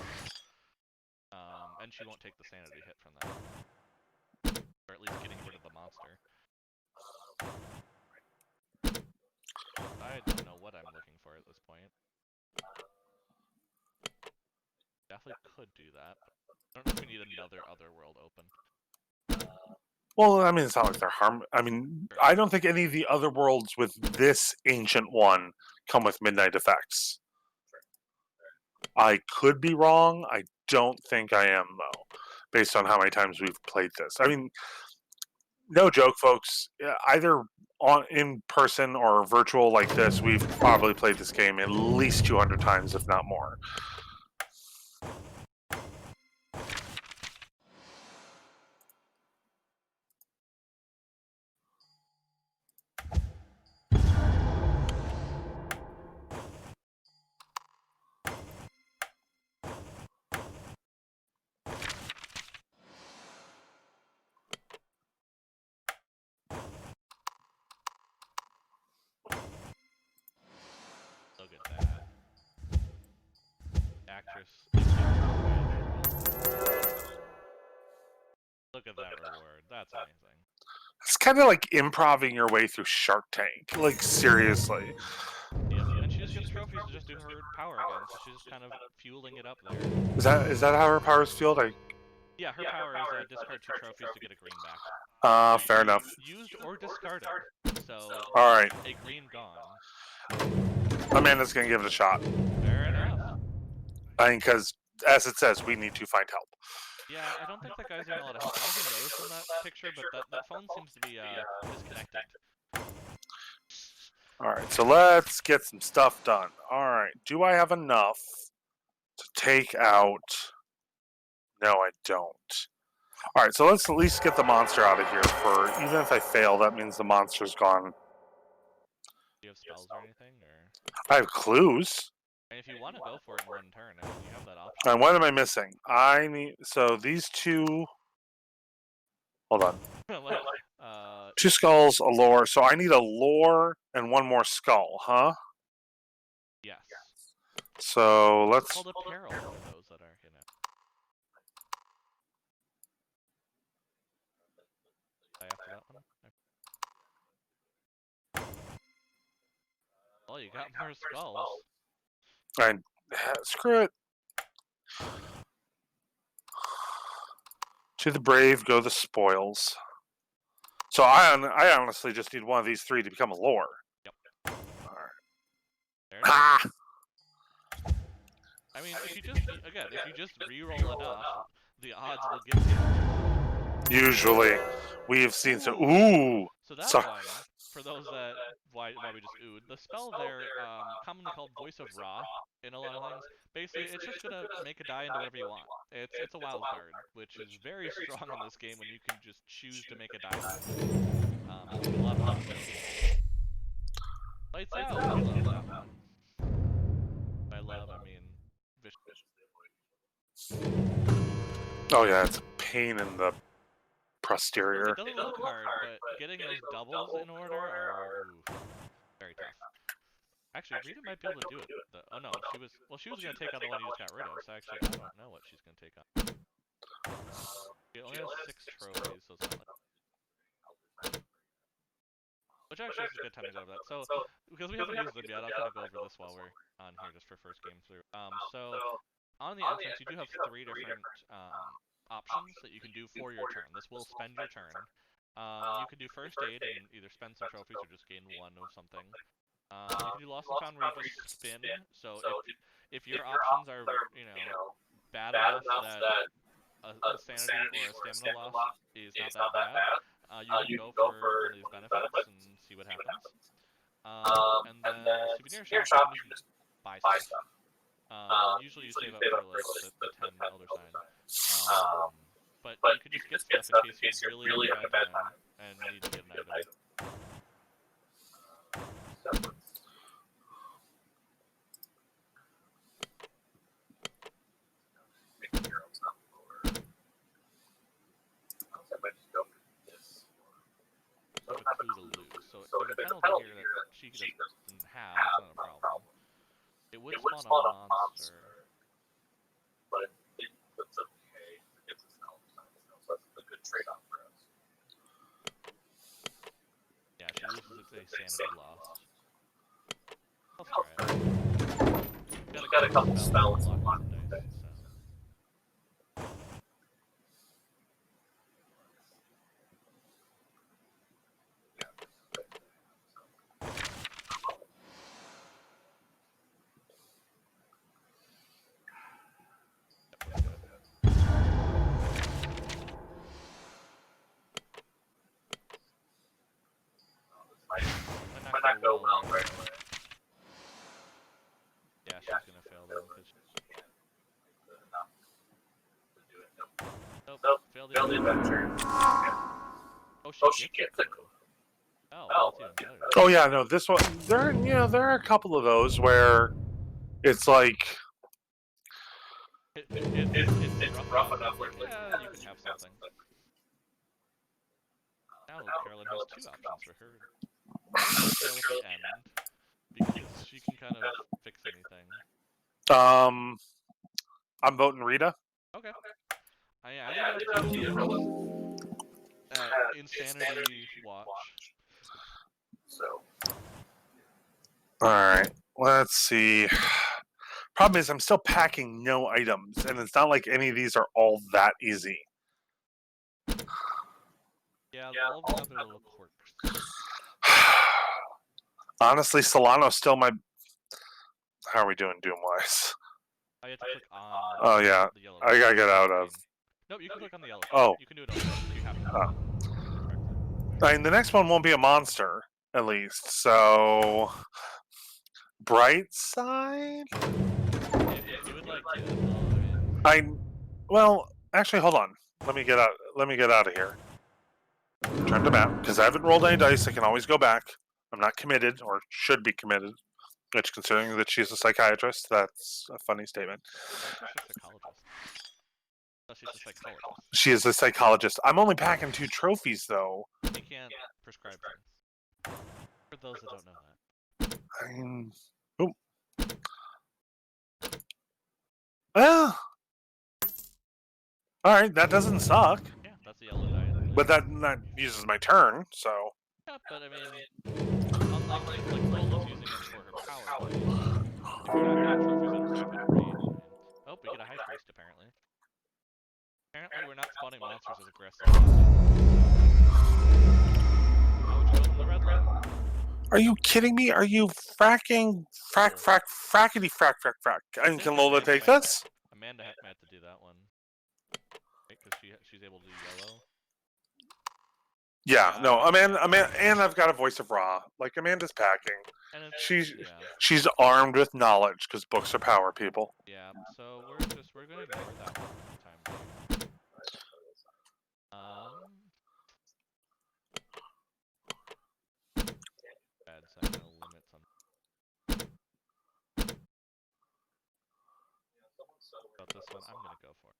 And she won't take the sanity hit from that. Or at least getting rid of the monster. I don't know what I'm looking for at this point. Definitely could do that. I don't know if we need another otherworld open. Well, I mean, it's not like they're I mean, I don't think any of the other worlds with this ancient one come with midnight effects. I could be wrong. I don't think I am, though, based on how many times we've played this. I mean, no joke, folks. Either in person or virtual like this, we've probably played this game at least 200 times, if not more. Look at that. Actress. Look at that reward. That's amazing. It's kind of like improving your way through Shark Tank. Like, seriously. Yeah, and she just gets trophies to just do her power again, so she's just kind of fueling it up there. Is that how her power is fueled? Yeah, her power is discard 2 trophies to get a green back. Fair enough. Used or discarded. So, alright. A green gone. Amanda's gonna give it a shot. Fair enough. I mean, because, as it says, we need to find help. Yeah, I don't think that guy's getting a lot of help. I don't know if you noticed in that picture, but that phone seems to be disconnected. Alright, so let's get some stuff done. Alright, do I have enough to take out No, I don't. All right, so let's at least get the monster out of here. For even if I fail, that means the monster's gone. Do you have spells or anything, or? I have clues. And if you want to go for it in one turn, I mean, you have that option. And what am I missing? I need these two. Hold on. Like, 2 skulls, a lore. So I need a lore and 1 more skull, huh? yes. So let's. It's called a peril for those that are, after that one. Well, you got more skulls. Screw it. To the brave go the spoils. So I honestly just need one of these 3 to become a lore. Yep. All right. There it is. I mean, if you just reroll enough, the odds will give you. Usually, we have seen so. Ooh. So that one, for those that why we just oohed, the spell there, commonly called Voice of Ra in a lot of things. Basically, it's just gonna make a die into whatever you want. It's a wild card, which is very strong in this game when you can just choose to make a die. A lot of fun. Lights out. I love that one. By love, I mean vicious. Oh yeah, it's a pain in the posterior. It doesn't look hard, but getting those doubles in order are very tough. Actually, Rita might be able to do it. Oh no, she was gonna take on the one you just got rid of. So actually, I don't know what she's gonna take on. She only has 6 trophies, so it's not like... Which actually is a good time to go over that. So, because we haven't used them yet, I'll kind of go over this while we're on here just for first game through. So, on the entrance, you do have 3 different options that you can do for your turn. This will spend your turn. You can do first aid and either spend some trophies or just gain 1 of something. You can do lost and found where you just spin. So if your options are bad enough that a sanity or a stamina loss is not that bad, you can go for one of these benefits and see what happens. And then souvenir shop, you can just buy stuff. Usually you save up for like the 10 Elder Sign. But you could just get stuff in case you're really having a bad time and need to get an item. So there's a penalty here that she doesn't have, it's not a problem. It would spawn a monster. But it's okay. It's a so that's a good trade-off for us. Yeah, she loses a sanity loss. That's alright. We've got a couple spells on today. Might not go well right away. Yeah, she's gonna fail though, because she can't good enough to do it. Nope, failed the adventure. Oh, she gets it. Oh, that's even better. Oh yeah, no, this one there are a couple of those where it's like it's rough enough where yeah, you can have something. Now Carolyn has 2 options for her. Fail at the end, because she can kind of fix anything. I'm voting Rita. Okay. I think Insanity Watch. So. Alright, let's see. Problem is, I'm still packing no items, and it's not like any of these are all that easy. Yeah, all of them have their little quirks. Honestly, Solano's still my... How are we doing Doom-wise? I have to click on Oh, yeah. the yellow. I gotta get out of... Nope, you can click on the yellow. Oh. You can do it all. You have to. I mean, the next one won't be a monster, at least, so... Bright side? If you would like to, Well, Actually, hold on. Let me get out of here. Turn to map because I haven't rolled any dice. I can always go back. I'm not committed, or should be committed. Which, considering that she's a psychiatrist, that's a funny statement. She's a psychologist. No, she's a psychologist. She is a psychologist. I'm only packing 2 trophies, though. You can't prescribe things. For those that don't know that. Oh. Well. All right, that doesn't suck. Yeah, that's the yellow die. But that uses my turn, so. Yeah, but I mean, unlike Lola's using it for her power, if you're not getting trophies at a rapid rate. Oh, we get a high priest apparently. Apparently, we're not spawning monsters as aggressively. How would you open the red light? Are you kidding me? Are you frackity frack? I mean, can Lola take this? Amanda had to do that one. Right, because she's able to do yellow. Yeah, no, Amanda, and I've got a voice of Ra. Like, Amanda's packing. And She's armed with knowledge, because books are power, people. Yeah, so we're gonna ignore that one for the time being. Bad setting no limits on. About this one, I'm gonna go for it.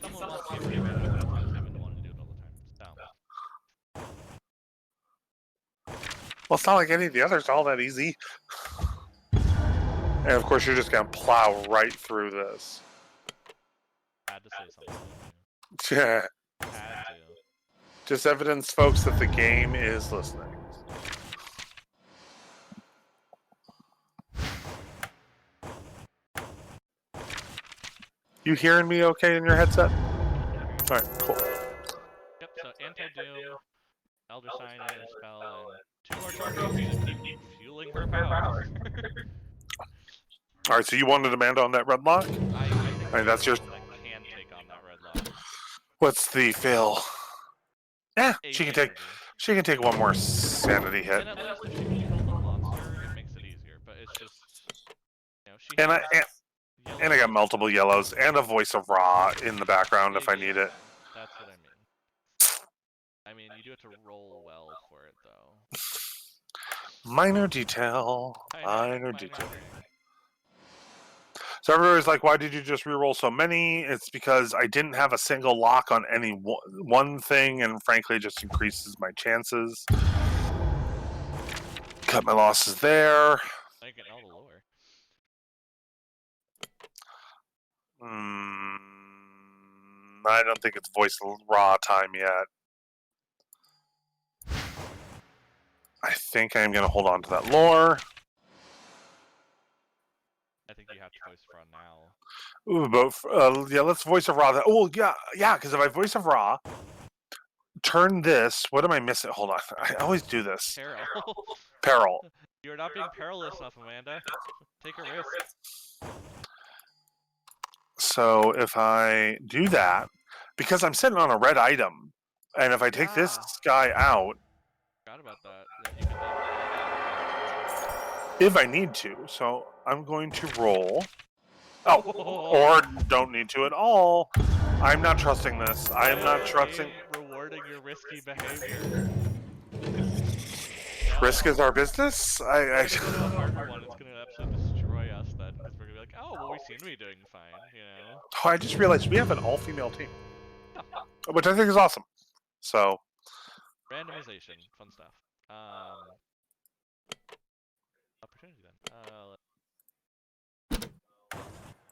Someone wants to be random, but I haven't wanted to do it all the time. So. Well, it's not like any of the others are all that easy. And of course, you're just gonna plow right through this. Had to say something. Yeah. Had to. Just evidence, folks, that the game is listening. You hearing me okay in your headset? Alright, cool. Yep, so Anti-Doom, Elder Sign, and Spell, and 2 more trophies to keep fueling her power. Alright, so you wanted Amanda on that red lock? I think that's your... that can take on that red lock. What's the fail? Yeah, she can take 1 more sanity hit. And at least if she can kill the monster, it makes it easier, but it's just... You know, she And I got multiple yellows and a voice of Ra in the background if I need it. That's what I mean. I mean, you do have to roll well for it, though. Minor detail. Minor detail. Thing. So everybody's like, why did you just reroll so many? It's because I didn't have a single lock on any one thing, and frankly, it just increases my chances. Cut my losses there. I get all the lower. I don't think it's voice Raw time yet. I think I'm going to hold on to that lore. I think you have to voice Ra now. Ooh, but yeah, let's voice of Ra. Oh, yeah, because if I voice of Ra, turn this. What am I missing? Hold on. I always do this. Peril. Peril. You're not being perilous enough, Amanda. Take a risk. So if I do that, because I'm sitting on a red item, and if I take this guy out, Forgot about that. You can if I need to, so I'm going to roll. Oh, or don't need to at all. I'm not trusting this. I am not trusting. Rewarding your risky behavior. Risk is our business. It's a harder one. It's gonna absolutely destroy us then, because we're gonna be like, oh, well, we seem to be doing fine, you know. Oh, I just realized we have an all-female team, which I think is awesome. So. Randomization, fun stuff. Opportunity then.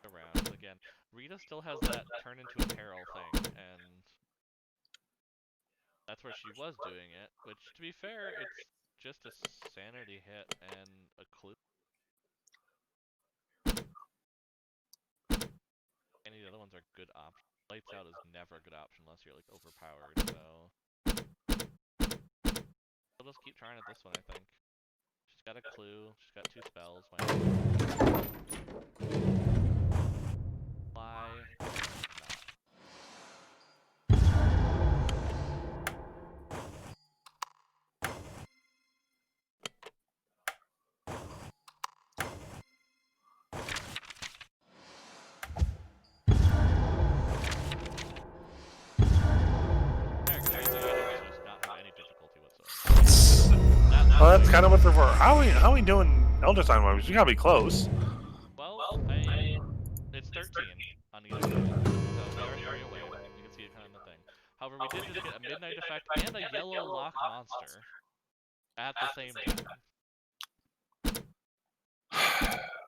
Around again. Rita still has that turn into a peril thing, and that's where she was doing it. Which, to be fair, it's just a sanity hit and a clue. Any of the other ones are good options. Lights out is never a good option unless you're like overpowered. So we'll just keep trying at this one, I think. She's got a clue. She's got 2 spells. Why not? that's kind of what they're for. How are we doing Elder Sign Omens? We gotta be close. Well, it's 13 on either side, so we are 3 away. You can see it kind of in the thing. However, we did just get a midnight effect and a yellow lock monster at the same time.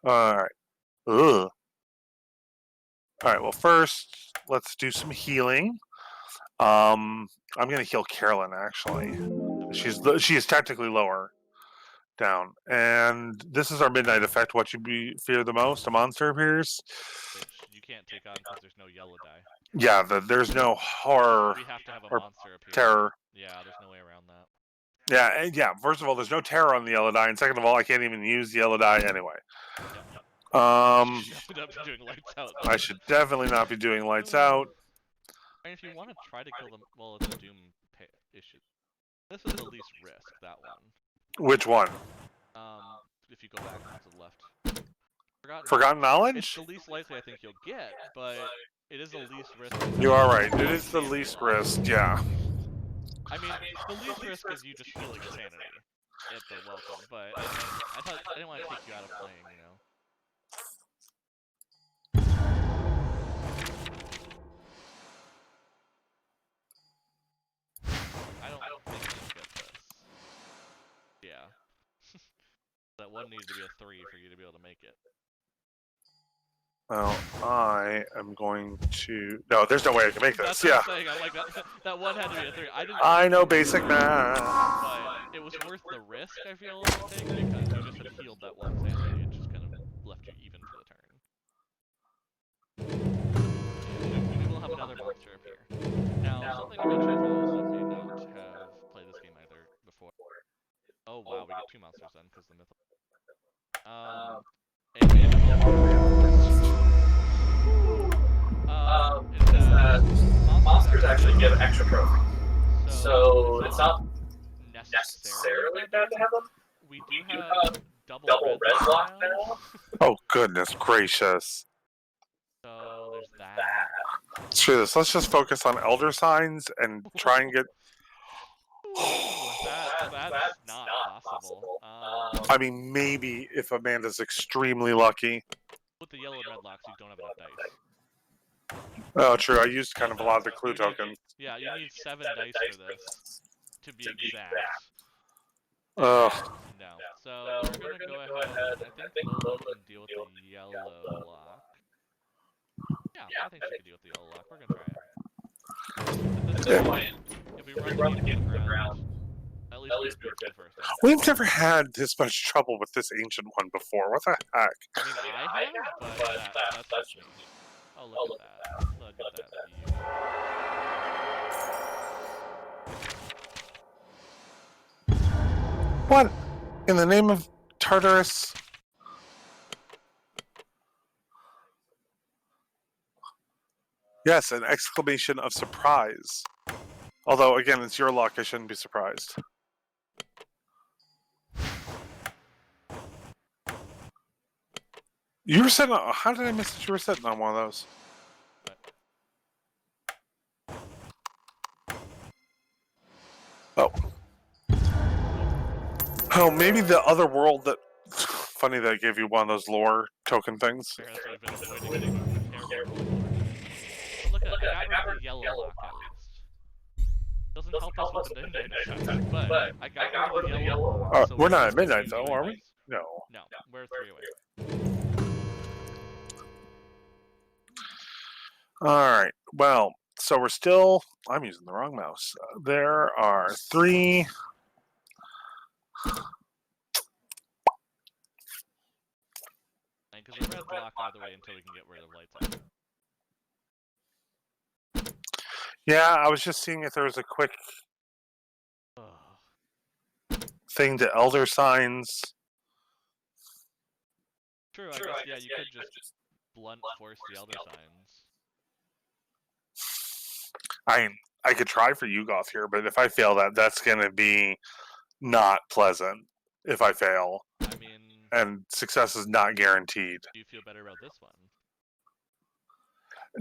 Alright. Ugh. Alright, well first, let's do some healing. I'm gonna heal Carolyn actually. She is technically lower down. And this is our midnight effect. What you fear the most? A monster appears. Which you can't take on because there's no yellow die. Yeah, there's no horror. We have to have a or monster appear. terror. Yeah, there's no way around that. Yeah. First of all, there's no terror on the yellow die, and second of all, I can't even use the yellow die anyway. You should not be doing lights out. I should definitely not be doing lights out. And if you want to try to kill them, well, it's a doom issue. This is the least risk. That one. Which one? If you go back to the left. Forgotten Knowledge? It's the least likely I think you'll get, but it is the least risk. You are right. It is the least risk, yeah. I mean, the least risk is you just feeling sanity at the welcome, but I didn't want to take you out of playing, you know. I don't think you'll get this. Yeah. That one needs to be a 3 for you to be able to make it. Well, I am going to... No, there's no way I can make this. That's Yeah. what I'm saying. I'm like, that one had to be a 3. I know basic math. But it was worth the risk, I feel, to take, because you just had healed that one sanity and just kind of left you even for the turn. We will have another monster appear. Now, something to mention as well is that we not have played this game either before. Oh wow, we get 2 monsters then, because the mythos. Monsters actually give extra trophies. So it's not necessarily bad to have them. We do have double red block now. Oh, goodness gracious. So there's that. Screw this. Let's just focus on Elder Signs and try and get... That's not possible. I mean, maybe if Amanda's extremely lucky. With the yellow and red locks, you don't have enough dice. Oh, true. I used kind of a lot of the clue tokens. Yeah, you need 7 dice for this, to be exact. Ugh. No. So, we're gonna go ahead, I think Lola can deal with the yellow lock. Yeah, I think she can deal with the yellow lock. We're gonna try it. At this point, if we run the game around, at least we can the first time. We've never had this much trouble with this ancient one before. What the heck? I mean, I have, but that's just me. Oh, look at that. Look at that view. What? In the name of Tartarus? Yes, an exclamation of surprise. Although, again, it's your luck. I shouldn't be surprised. You were sitting on... How did I miss that you were sitting on one of those? Oh. Oh, maybe the other world that... Funny that I gave you one of those lore token things. Look at that. I got rid of the yellow lock, at least. Doesn't help us with the midnight effect, but I got rid of the yellow lock. We're not at midnight, though, are we? No. No, we're 3 away. Alright, well, so we're still... I'm using the wrong mouse. There are 3... Because the red block either way until we can get rid of lights out. Yeah, I was just seeing if there was a quick thing to Elder Signs. True, I guess, yeah, you could just blunt force the Elder Signs. I could try for Yugoth here, but if I fail that, that's going to be not pleasant if I fail. I mean... And success is not guaranteed. Do you feel better about this one?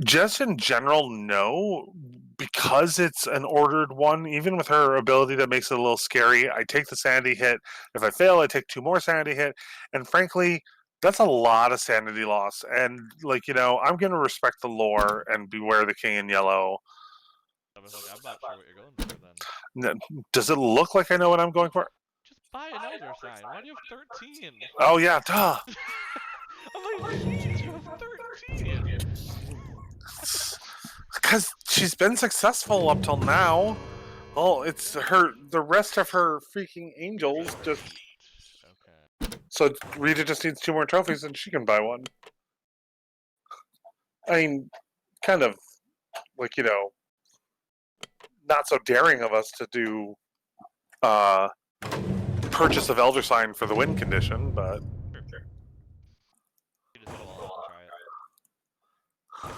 Just in general, no. because it's an ordered one, even with her ability that makes it a little scary, I take the sanity hit. If I fail, I take 2 more sanity hit. And frankly, that's a lot of sanity loss. And like, I'm gonna respect the lore and beware the king in yellow. I was like, I'm not sure what you're going for then. Does it look like I know what I'm going for? Just buy an Elder Sign. Why do you have 13? Oh yeah, duh. I'm like, jeez, you have 13. Because she's been successful up till now. Well, it's the rest of her freaking angels just. Okay. So Rita just needs 2 more trophies and she can buy one. I mean, kind of like, not so daring of us to do purchase of Elder Sign for the win condition, but. Sure. You just go all out and try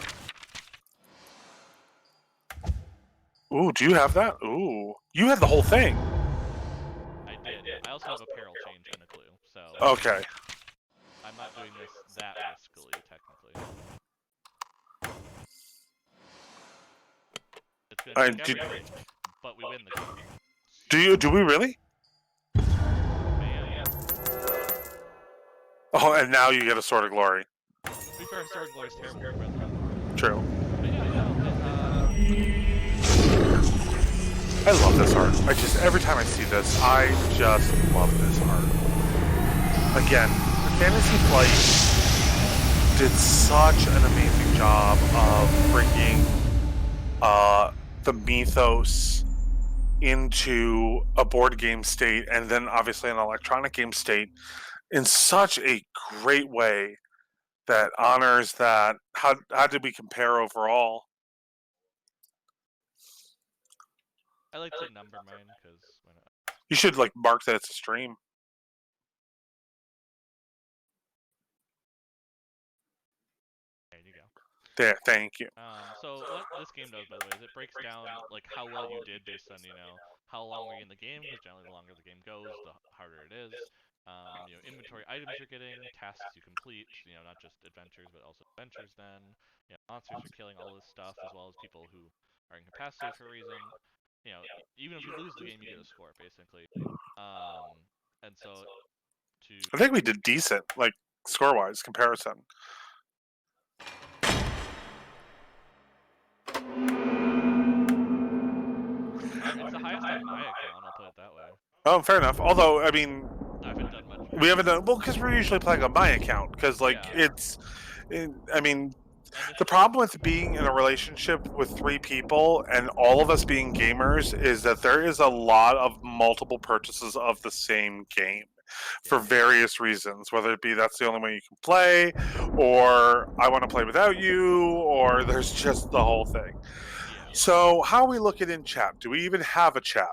it. Ooh, do you have that? Ooh. You have the whole thing. I did. I also have a peril change and a clue, so. Okay. I'm not doing this that riskily, technically. It's gonna take everything, but we win the game. Do we really? Man. Oh, and now you get a Sword of Glory. To be fair, Sword of Glory is terrible for Breath. True. But yeah, I love this art. Every time I see this, I just love this art. Again, Fantasy Flight did such an amazing job of bringing the mythos into a board game state and then obviously an electronic game state in such a great way that honors that. How did we compare overall? I like to number mine because you should mark that it's a stream. There you go. There, thank you. So what this game does, by the way, is it breaks down how well you did based on how long were you in the game. Because generally, the longer the game goes, the harder it is. Inventory items you're getting, tasks you complete. Not just adventures, but also adventures. Then, monsters you're killing, all this stuff, as well as people who are incapacitated for a reason. Even if you lose the game, you get a score, basically. And so I think we did decent, score-wise comparison. It's the highest on my account, I'll put it that way. Oh, fair enough. Although, I mean, I haven't done much. We haven't done because we're usually playing on my account. Because I mean, the problem with being in a relationship with 3 people and all of us being gamers is that there is a lot of multiple purchases of the same game for various reasons, whether it be that's the only way you can play, or I want to play without you, or there's just the whole thing. So how are we looking in chat? Do we even have a chat?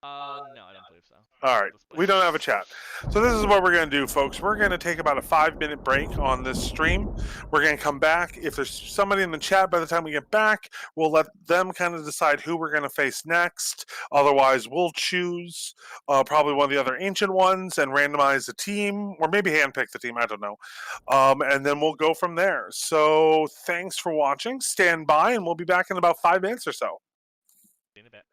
No, I don't believe so. All right, we don't have a chat. So this is what we're going to do, folks. We're going to take about a 5-minute break on this stream. We're going to come back. If there's somebody in the chat by the time we get back, we'll let them kind of decide who we're going to face next. Otherwise, we'll choose probably one of the other ancient ones and randomize the team, or maybe handpick the team. I don't know. And then we'll go from there. So thanks for watching. Stand by, and we'll be back in about 5 minutes or so. In a bit.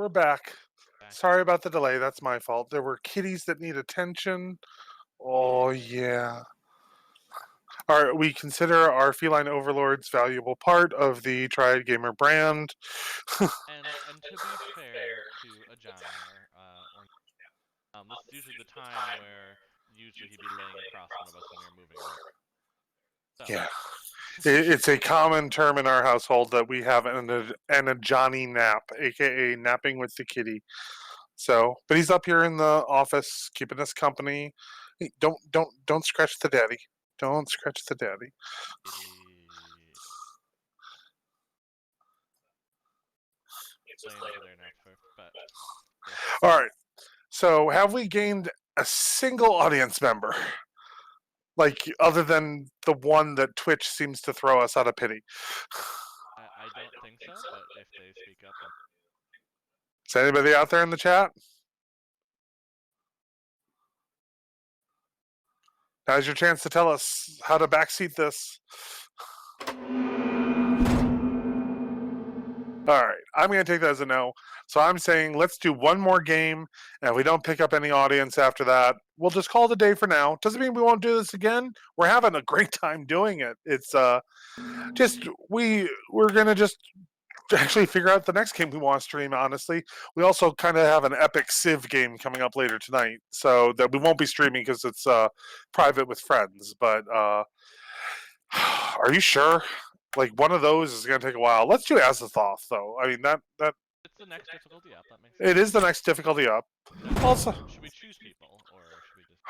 we're back. Sorry about the delay. That's my fault. There were kitties that need attention. Oh, yeah. All right, we consider our feline overlords valuable part of the Triad Gamer brand. And to be fair to a Johnny here, this is usually the time where usually he'd be laying across one of us when we were moving around. So. Yeah. It's a common term in our household that we have a Johnny nap, aka napping with the kitty. So, but he's up here in the office keeping us company. Hey, don't scratch the daddy. Don't scratch the daddy. All right. So, have we gained a single audience member? Like, other than the one that Twitch seems to throw us out of pity. I don't think so, but if they speak up, then... Is anybody out there in the chat? Now's your chance to tell us how to backseat this. All right, I'm going to take that as a no. So I'm saying let's do one more game, and if we don't pick up any audience after that, we'll just call it a day for now. Doesn't mean we won't do this again. We're having a great time doing it. It's just we're going to just actually figure out the next game we want to stream, honestly. We also kind of have an epic Civ game coming up later tonight, so that we won't be streaming because it's private with friends. But are you sure? Like, one of those is going to take a while. Let's do Azathoth, though. I mean, that it's the next difficulty up. That makes sense. It is the next difficulty up. Also, should we choose people, or should we just...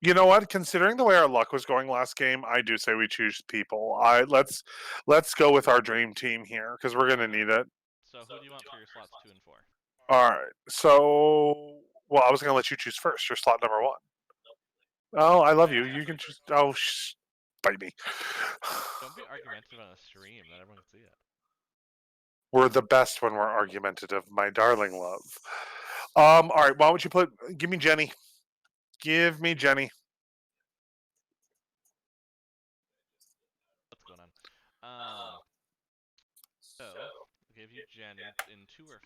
You know what? Considering the way our luck was going last game, I do say we choose people. Let's go with our dream team here because we're gonna need it. So who do you want for your slots 2 and 4? All right. So, well, I was gonna let you choose first. Your slot number 1. Oh, I love you. You can choose. Oh, bite me. Don't be argumentative on a stream. Let everyone see it. We're the best when we're argumentative, my darling love. All right. Why don't you give me Jenny? Give me Jenny. What's going on? So, I'll give you Jenny in 2 or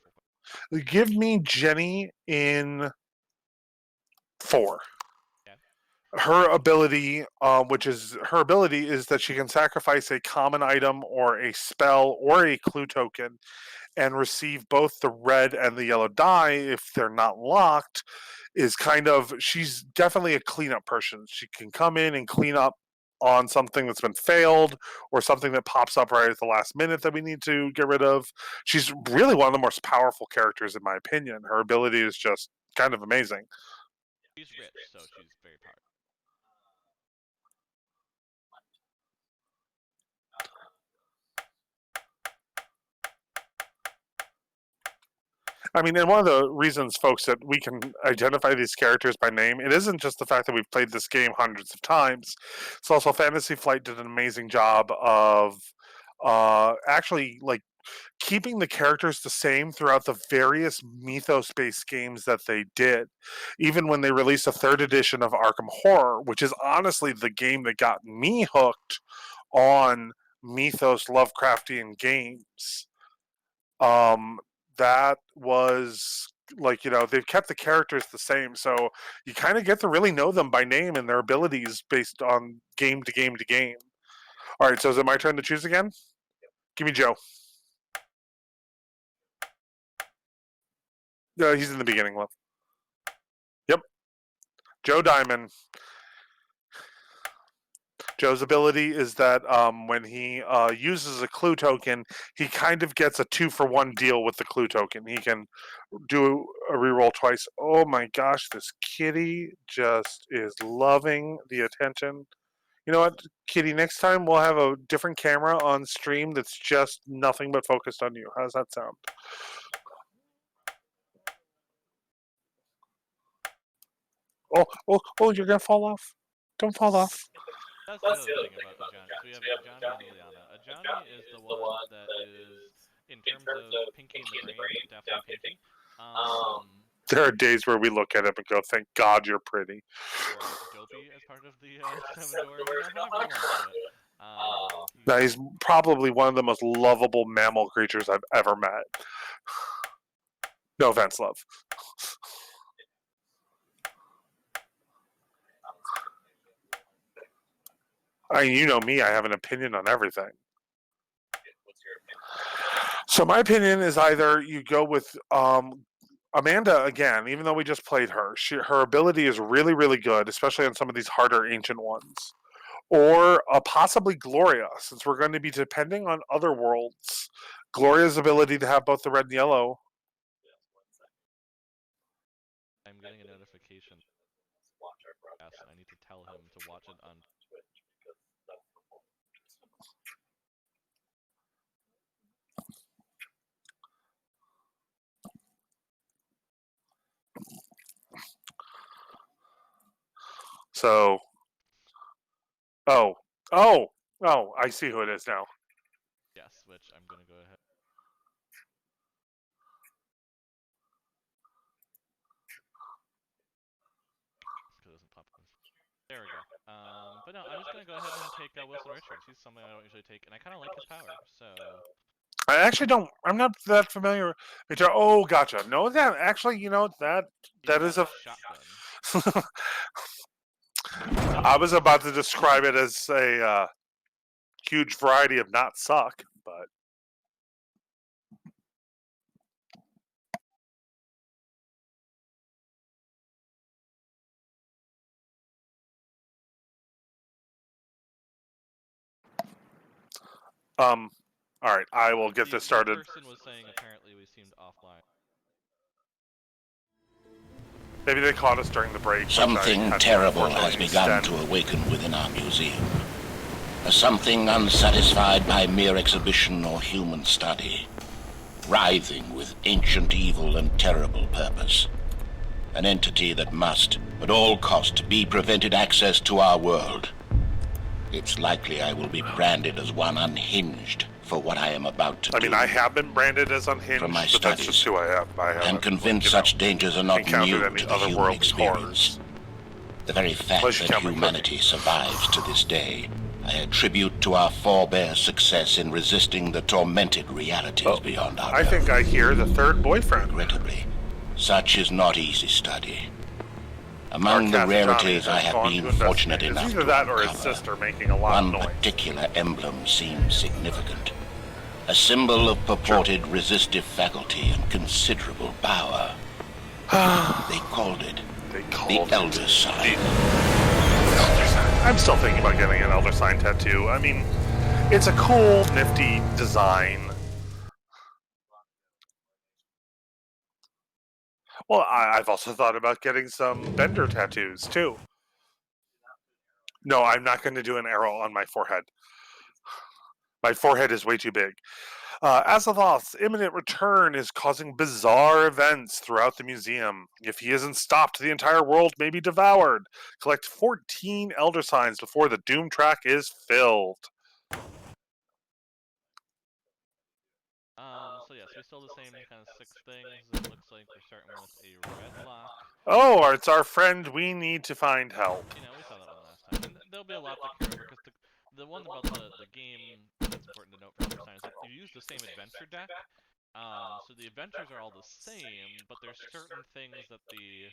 4. Give me Jenny in 4. Okay. Her ability, is that she can sacrifice a common item or a spell or a clue token and receive both the red and the yellow die if they're not locked. She's definitely a cleanup person. She can come in and clean up on something that's been failed or something that pops up right at the last minute that we need to get rid of. She's really one of the most powerful characters in my opinion. Her ability is just kind of amazing. She's rich, so she's very powerful. I mean, and one of the reasons, folks, that we can identify these characters by name, it isn't just the fact that we've played this game hundreds of times. It's also Fantasy Flight did an amazing job of actually, like, keeping the characters the same throughout the various mythos-based games that they did. Even when they released a 3rd edition of Arkham Horror, which is honestly the game that got me hooked on mythos Lovecraftian games. That was like, they've kept the characters the same, so you kind of get to really know them by name and their abilities based on game to game to game. All right, so is it my turn to choose again? Give me Joe. He's in the beginning, love. Yep. Joe Diamond. Joe's ability is that when he uses a clue token, he kind of gets a 2-for-1 deal with the clue token. He can do a reroll twice. Oh my gosh, this kitty just is loving the attention. You know what, kitty, next time we'll have a different camera on stream that's just nothing but focused on you. How does that sound? Oh, you're going to fall off. Don't fall off. That's the other thing about Ajani. So we have Ajani and Liliana. Ajani is the one that is, in terms of Pinky in the Brain, definitely Pinky. There are days where we look at him and go, thank God you're pretty. Or Dopey as part of the Seven Dwarves. However you want to do it. Now, he's probably one of the most lovable mammal creatures I've ever met. No offense, love. I mean, you know me, I have an opinion on everything. What's your opinion? So my opinion is either you go with Amanda again, even though we just played her. Her ability is really, really good, especially on some of these harder ancient ones. Or possibly Gloria, since we're going to be depending on other worlds. Gloria's ability to have both the red and yellow. Yes, 1 second. I'm getting a notification. Watch our Yes, broadcast. I need to tell him to watch it on. Twitch because that's the whole. So, I see who it is now. Yes, which I'm gonna go ahead. Because it doesn't pop up. There we go. But no, I'm just gonna go ahead and take Wilson Richards. He's something I don't usually take, and I kind of like his power. So I actually don't. I'm not that familiar. Oh, gotcha. No, that actually, that is a. shotgun. I was about to describe it as a huge variety of not suck, but. All right, I will get this started. The person was saying apparently we seemed offline. Maybe they caught us during the break. Something terrible has begun to awaken within our museum. A something unsatisfied by mere exhibition or human study. Writhing with ancient evil and terrible purpose. An entity that must, at all cost, be prevented access to our world. It's likely I will be branded as one unhinged for what I am about to do. I mean, I have been branded as unhinged, From my but that's just who I am. I'm convinced such dangers are not new to the human experience. The very fact that humanity survives to this day, I attribute to our forebears' success in resisting the tormented realities beyond our I think I hear the third boyfriend. Regrettably, such is not easy study. Among the rarities I have been fortunate enough to uncover, one particular emblem seems significant. A symbol of purported resistive faculty and considerable power. They called it the Elder Sign. I'm still thinking about getting an Elder Sign tattoo. I mean, it's a cool, nifty design. Well, I've also thought about getting some Bender tattoos, too. No, I'm not going to do an arrow on my forehead. My forehead is way too big. Azathoth's imminent return is causing bizarre events throughout the museum. If he isn't stopped, the entire world may be devoured. Collect 14 Elder Signs before the Doom track is filled. So yes, we still the same kind of 6 things. It looks like we're starting with a red lock. Oh, it's our friend. We need to find help. You know, we saw that one last time. And there'll be a lot to carry over, because the one about the game that's important to note for Elder Signs is that you use the same adventure deck. So the adventures are all the same, but there's certain things that the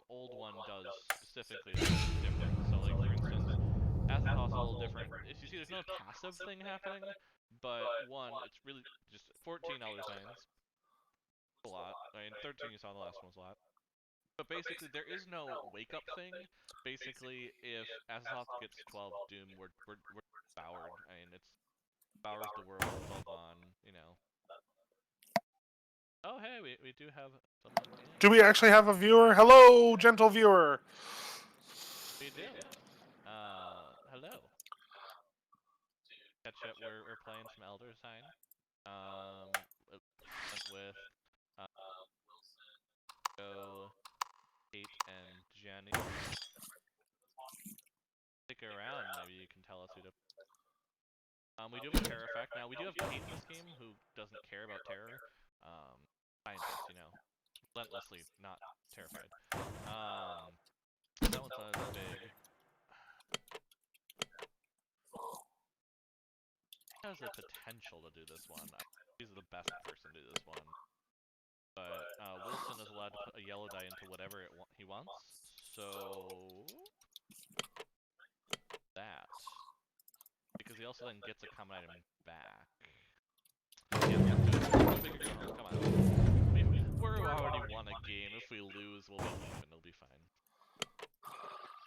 old one does specifically that is different. So like, for instance, Azathoth's a little different. If you see, there's no passive thing happening, but one, it's really just 14 Elder Signs. A lot. I mean, 13 you saw in the last one was a lot. But basically, there is no wake-up thing. Basically, if Azathoth gets 12 Doom, we're devoured. I mean, it's devours the world, above on, you know. Oh, hey, we do have someone in. Do we actually have a viewer? Hello, gentle viewer. We do. Hello. Catch up, we're playing some Elder Sign. With Joe, Kate, and Jenny. Stick around, maybe you can tell us who to. We do have a terror effect. Now, we do have Kate in this game who doesn't care about terror. Scientist, you know, relentlessly not terrified. That one's not as big. He has the potential to do this one. He's the best person to do this one. but Wilson is allowed to put a yellow die into whatever he wants. So that, because he also then gets a common item back. Yeah, let's do it. Go big or go home. Come on. We're already won a game. If we lose, we'll be even. It'll be fine.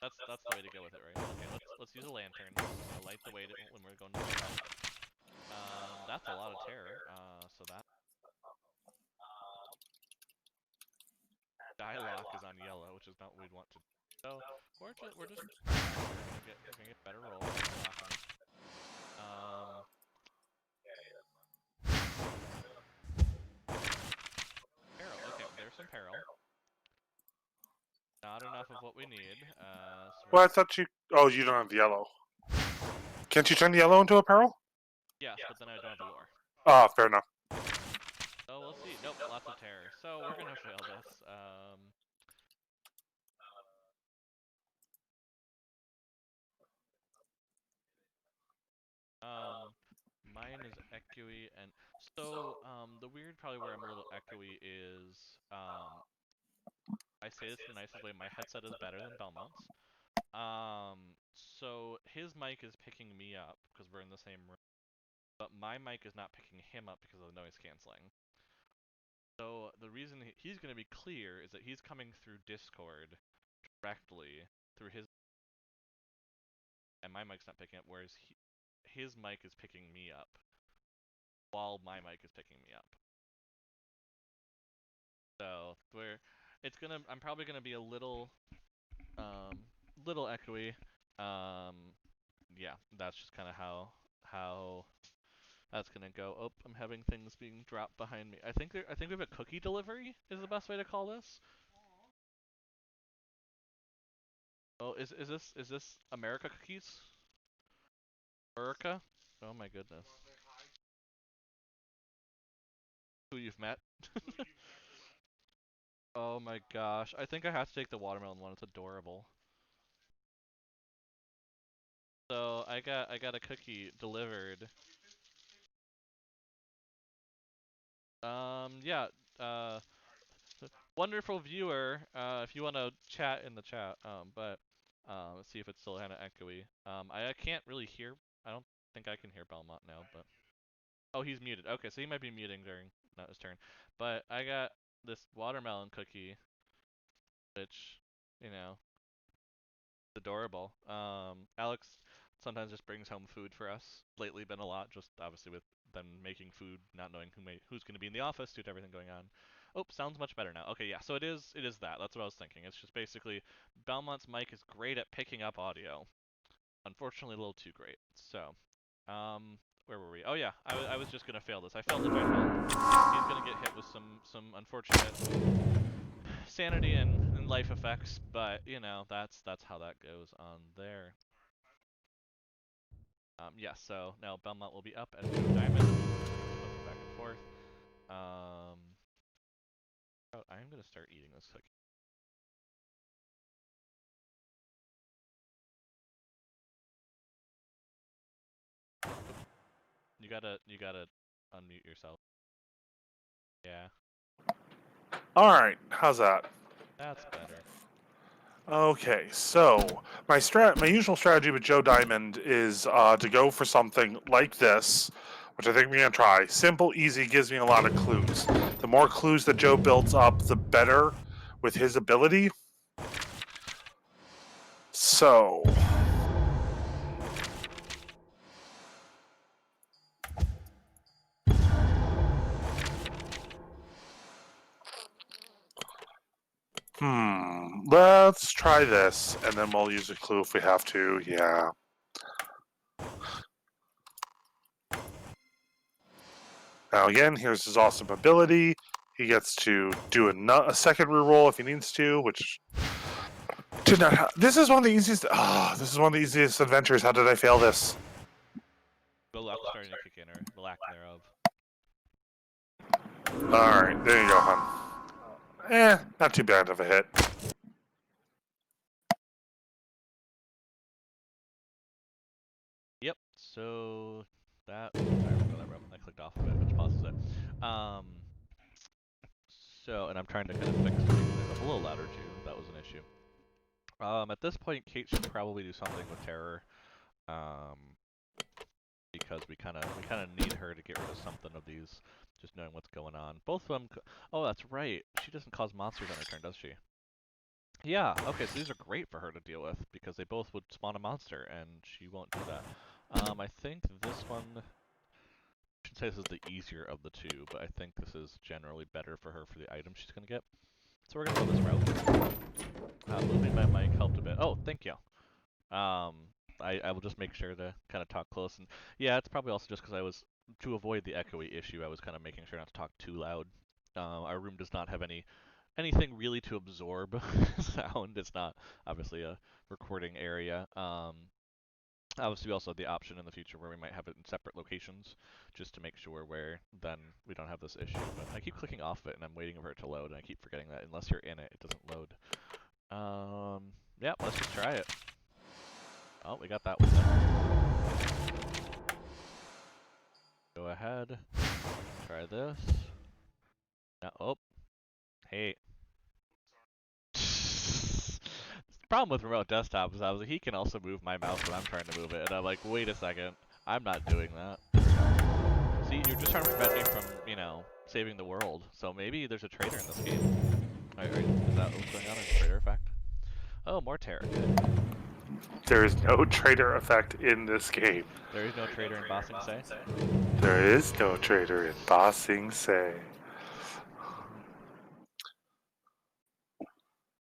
That's the way to go with it, right? Okay, let's use a lantern. Light the way when we're going to the help. That's a lot of terror. So that dialogue is on yellow, which is not what we'd want to. So we're just gonna get better rolls. Peril. Okay, there's some peril. Not enough of what we need. So Well, I thought you. Oh, you don't have the yellow. Can't you turn the yellow into a peril? yes, but then I don't have the lore. Ah, fair enough. So we'll see. Nope, lots of terror. So we're gonna fail this. Mine is echoey, and so the weird probably where I'm a little echoey is I say this in the nicest way. My headset is better than Belmont's. So his mic is picking me up because we're in the same room, but my mic is not picking him up because of the noise canceling. So the reason he's going to be clear is that he's coming through Discord directly through his, and my mic's not picking up, whereas his mic is picking me up while my mic is picking me up. So I'm probably gonna be a little echoey. Yeah, that's just kind of how that's gonna go. Oh, I'm having things being dropped behind me. I think we have a cookie delivery is the best way to call this. Oh, is this America cookies? America? Oh my goodness. Who you've met? Oh my gosh. I think I have to take the watermelon one. It's adorable. So I got a cookie delivered. Yeah. Wonderful viewer. If you want to chat in the chat. But let's see if it's still kind of echoey. I can't really hear. I don't think I can hear Belmont now. But oh, he's muted. Okay, so he might be muting during not his turn. But I got this watermelon cookie, which adorable. Alex sometimes just brings home food for us. Lately been a lot, just obviously with them making food, not knowing who's going to be in the office due to everything going on. Oh, sounds much better now. Okay, yeah, so it is that. That's what I was thinking. It's just basically Belmont's mic is great at picking up audio. Unfortunately, a little too great. So, where were we? Oh yeah, I was just gonna fail this. I failed the giant help. He's gonna get hit with some unfortunate sanity and life effects, but that's how that goes on there. Yeah, so now Belmont will be up and Joe Diamond. Back and forth. I'm gonna start eating this cookie. You gotta unmute yourself. Yeah. Alright, how's that? That's better. Okay, so my usual strategy with Joe Diamond is to go for something like this, which I think we're gonna try. Simple, easy, gives me a lot of clues. The more clues that Joe builds up, the better with his ability. So let's try this, and then we'll use a clue if we have to. Yeah. Now again, here's his awesome ability. He gets to do a second reroll if he needs to, which did not. This is one of the easiest. This is one of the easiest adventures. How did I fail this? The luck's starting to kick in, or the lack thereof. All right, there you go, hon. Not too bad of a hit. Yep. So that I clicked off of it, which pauses it. So, and I'm trying to kind of fix turning it up a little louder too. That was an issue. At this point, Kate should probably do something with terror, because we kind of need her to get rid of something of these. Just knowing what's going on. Both of them. Oh, that's right. She doesn't cause monsters on her turn, does she? Yeah. Okay, so these are great for her to deal with because they both would spawn a monster, and she won't do that. I think this one. I should say this is the easier of the two, but I think this is generally better for her for the item she's gonna get. So we're gonna go this route. Moving my mic helped a bit. Oh, thank you. I will just make sure to kind of talk close, and yeah, it's probably also just because I was, to avoid the echoey issue, I was kind of making sure not to talk too loud. Our room does not have anything really to absorb sound. It's not obviously a recording area. Obviously, we also have the option in the future where we might have it in separate locations, just to make sure where then we don't have this issue. But I keep clicking off it, and I'm waiting for it to load, and I keep forgetting that unless you're in it, it doesn't load. Yeah, let's just try it. Oh, we got that one done. Go ahead. Try this. Now, oh. Hey. The problem with remote desktop is he can also move my mouse when I'm trying to move it, and I'm like, wait a second, I'm not doing that. See, you're just trying to prevent me from, saving the world. So maybe there's a traitor in this game. Is that what's going on? Is a traitor effect? Oh, more terror. Good. There is no traitor effect in this game. There is no traitor in Bossing Say? There is no traitor in Bossing Say.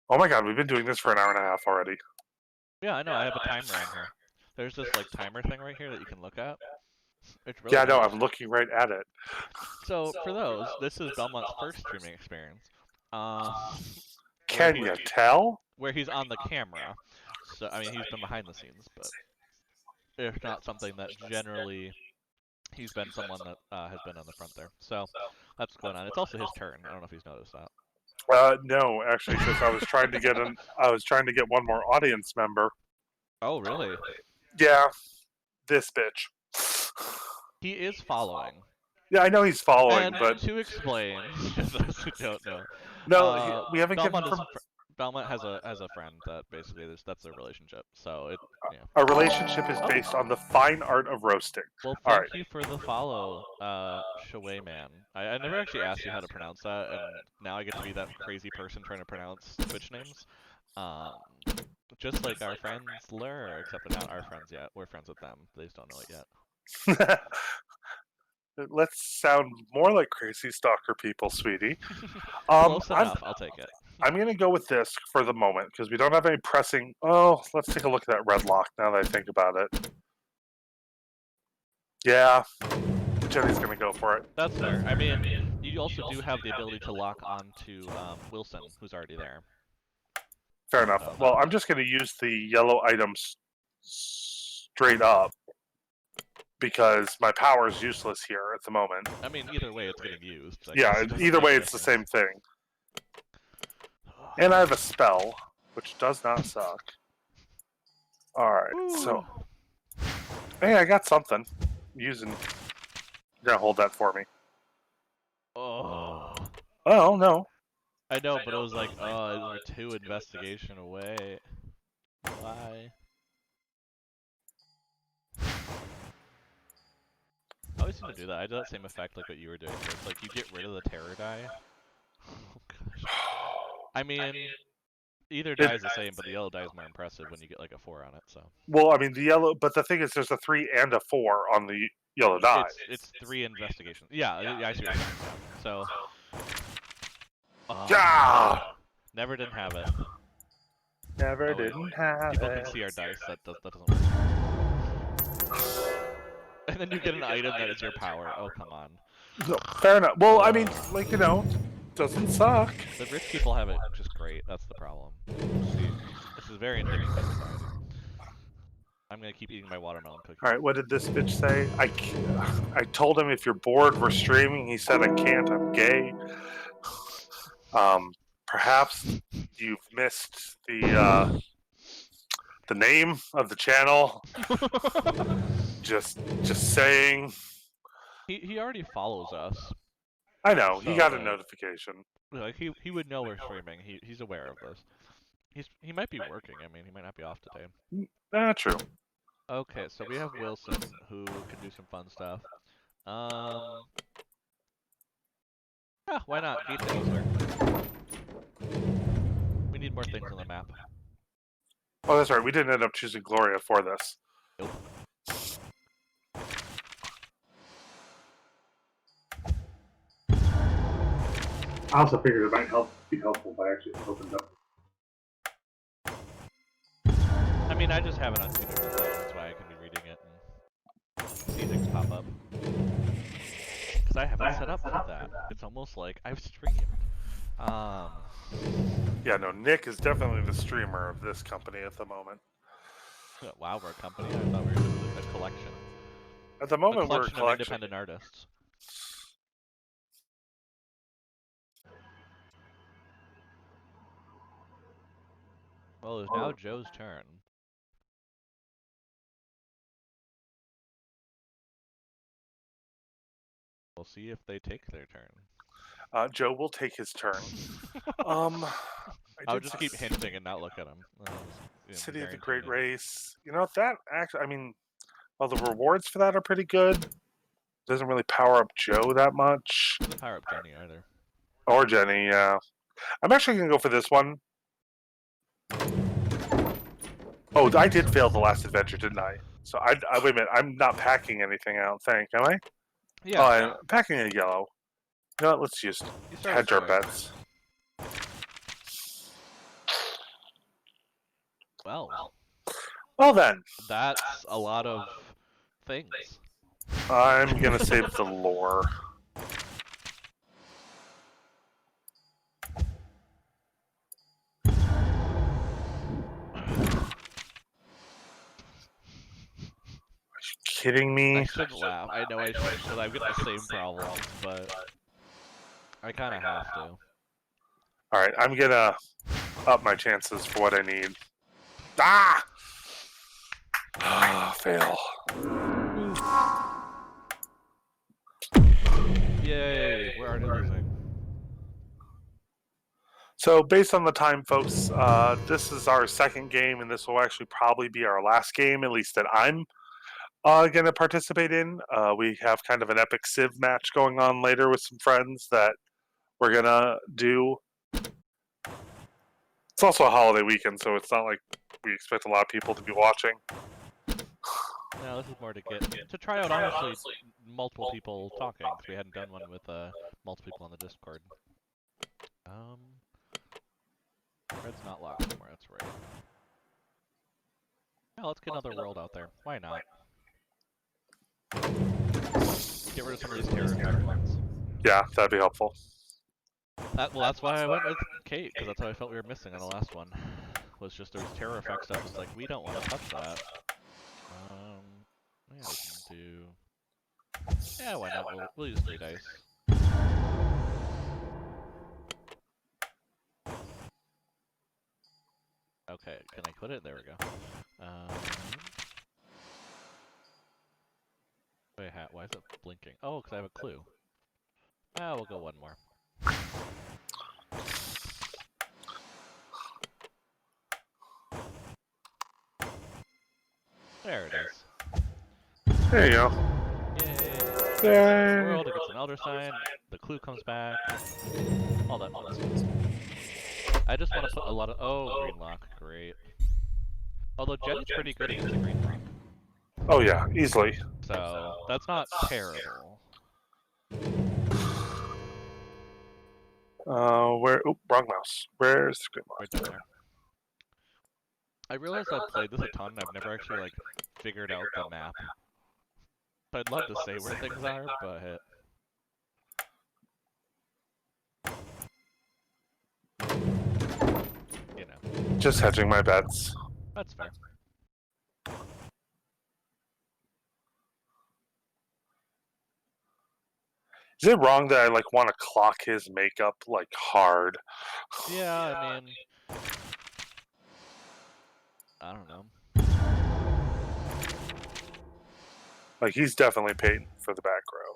Oh my god, we've been doing this for an hour and a half already. Yeah, I know, I have a timer on here. There's this, timer thing right here that you can look at. It's really Yeah, no, nice. I'm looking right at it. So, for those, this is Belmont's first streaming experience. Can you tell? Where he's on the camera. So, I mean, he's been behind the scenes, but it's not something that generally he's been someone that has been on the front there. So, that's what's going on. It's also his turn. I don't know if he's noticed that. No, actually, because I was trying to get one more audience member. Oh, really? Yeah, this bitch. He is following. Yeah, I know he's following, And but to explain, for those who don't know, no, we haven't given him. Belmont has a friend that basically that's their relationship. So it, yeah. Our relationship is based on the fine art of roasting. Well, thank you for the follow, Shaway Man. I never actually asked you how to pronounce that, and now I get to be that crazy person trying to pronounce Twitch names. Just like our friends Lur, except they're not our friends yet. We're friends with them. They just don't know it yet. Let's sound more like crazy stalker people, sweetie. Close enough. I'll take it. I'm going to go with this for the moment because we don't have any pressing. Oh, let's take a look at that red lock now that I think about it. Yeah, Jenny's going to go for it. That's fair. I mean, you also do have the ability to lock onto Wilson, who's already there. Fair enough. Well, I'm just going to use the yellow items straight up because my power is useless here at the moment. I mean, either way, it's getting used. Yeah, either way, it's the same thing. And I have a spell, which does not suck. Alright, so... Hey, I got something. You're gonna hold that for me. Oh. Oh, no. I know, but it was like, oh, we're 2 investigation away. Why? I always seem to do that. I do that same effect like what you were doing. Where it's like you get rid of the terror die. Oh gosh. I mean, either die is the same, but the yellow die is more impressive when you get like a 4 on it. So. Well, I mean the yellow, but the thing is, there's a 3 and a 4 on the yellow die. It's 3 investigations. Yeah, I see what you're saying. So. Yeah. Never didn't have it. Never didn't have People it. can see our dice. That doesn't work. And then you get an item that is your power. Oh, come on. No, fair enough. Well, I mean, like, doesn't suck. The rich people have it just great. That's the problem. See, this is very inhibiting to society. I'm gonna keep eating my watermelon cookie. Alright, what did this bitch say? I told him if you're bored, we're streaming. He said I can't, I'm gay. Perhaps you've missed the name of the channel. Just saying. He already follows us. I know, So, he got a notification. Like he would know we're streaming. He's aware of this. He might be working. I mean, he might not be off today. True. Okay, so we have Wilson who can do some fun stuff. Yeah, why not? Keep it easier. We need more things on the map. Oh, that's right. We didn't end up choosing Gloria for this. Nope. I also figured it might be helpful if I actually opened up. I mean, I just have it on two different things. That's why I can be reading it and see things pop up. Because I haven't set up for that. It's almost like I've streamed. Yeah, no, Nick is definitely the streamer of this company at the moment. Wow, we're a company? I thought we were just a collection. At the moment, we're a of collection. Independent artists. Well, it's now Joe's turn. We'll see if they take their turn. Joe will take his turn. I'll just keep hinting and not look at him. City of the Great Race. You know, that actually, I mean, well, the rewards for that are pretty good. Doesn't really power up Joe that much. Doesn't power up Jenny either. Or Jenny, yeah. I'm actually going to go for this one. Oh, I did fail the last adventure, didn't I? So, wait a minute. I'm not packing anything, I don't think, am I? Yeah. Oh, I'm packing a yellow. You know what, let's just hedge our bets. Well then. That's a lot of things. I'm gonna save the lore. Kidding me? I shouldn't laugh. I know I should, because I've got the same problem, but I kind of have to. Alright, I'm gonna up my chances for what I need. Ah! Fail. Yay, we're already losing. So, based on the time, folks, this is our second game, and this will actually probably be our last game, at least that I'm going to participate in. We have kind of an epic Civ match going on later with some friends that we're going to do. It's also a holiday weekend, so it's not like we expect a lot of people to be watching. No, this is more to try out, honestly, multiple people talking, because we hadn't done one with multiple people on the Discord. Red's not locked anymore, that's right. Yeah, let's get another world out there. Why not? Get rid of some of these terror ones. Yeah, that'd be helpful. Well, that's why I went with Kate, because that's what I felt we were missing on the last one. Was just there was terror effect stuff. It's like, we don't want to touch that. Yeah, we can do... Yeah, why not? We'll use 3 dice. Okay, can I quit it? There we go. Wait, why is it blinking? Oh, because I have a clue. Ah, we'll go one more. There it is. There you go. Yay! Yay! World, it gets an Elder Sign, the clue comes back, all that fun stuff. I just want to put a lot of... Oh, green lock, great. Although Jenny's pretty good against the green lock. Oh yeah, easily. So, that's not terrible. Where... Oop, wrong mouse. Where's the green lock? Right down there. I realized I've played this a ton and I've never actually, like, figured out the map. So I'd love to say where things are, but... You know. Just hedging my bets. That's fair. Is it wrong that I, like, want to clock his makeup, like, hard? Yeah, I mean... I don't know. Like, he's definitely paid for the back row.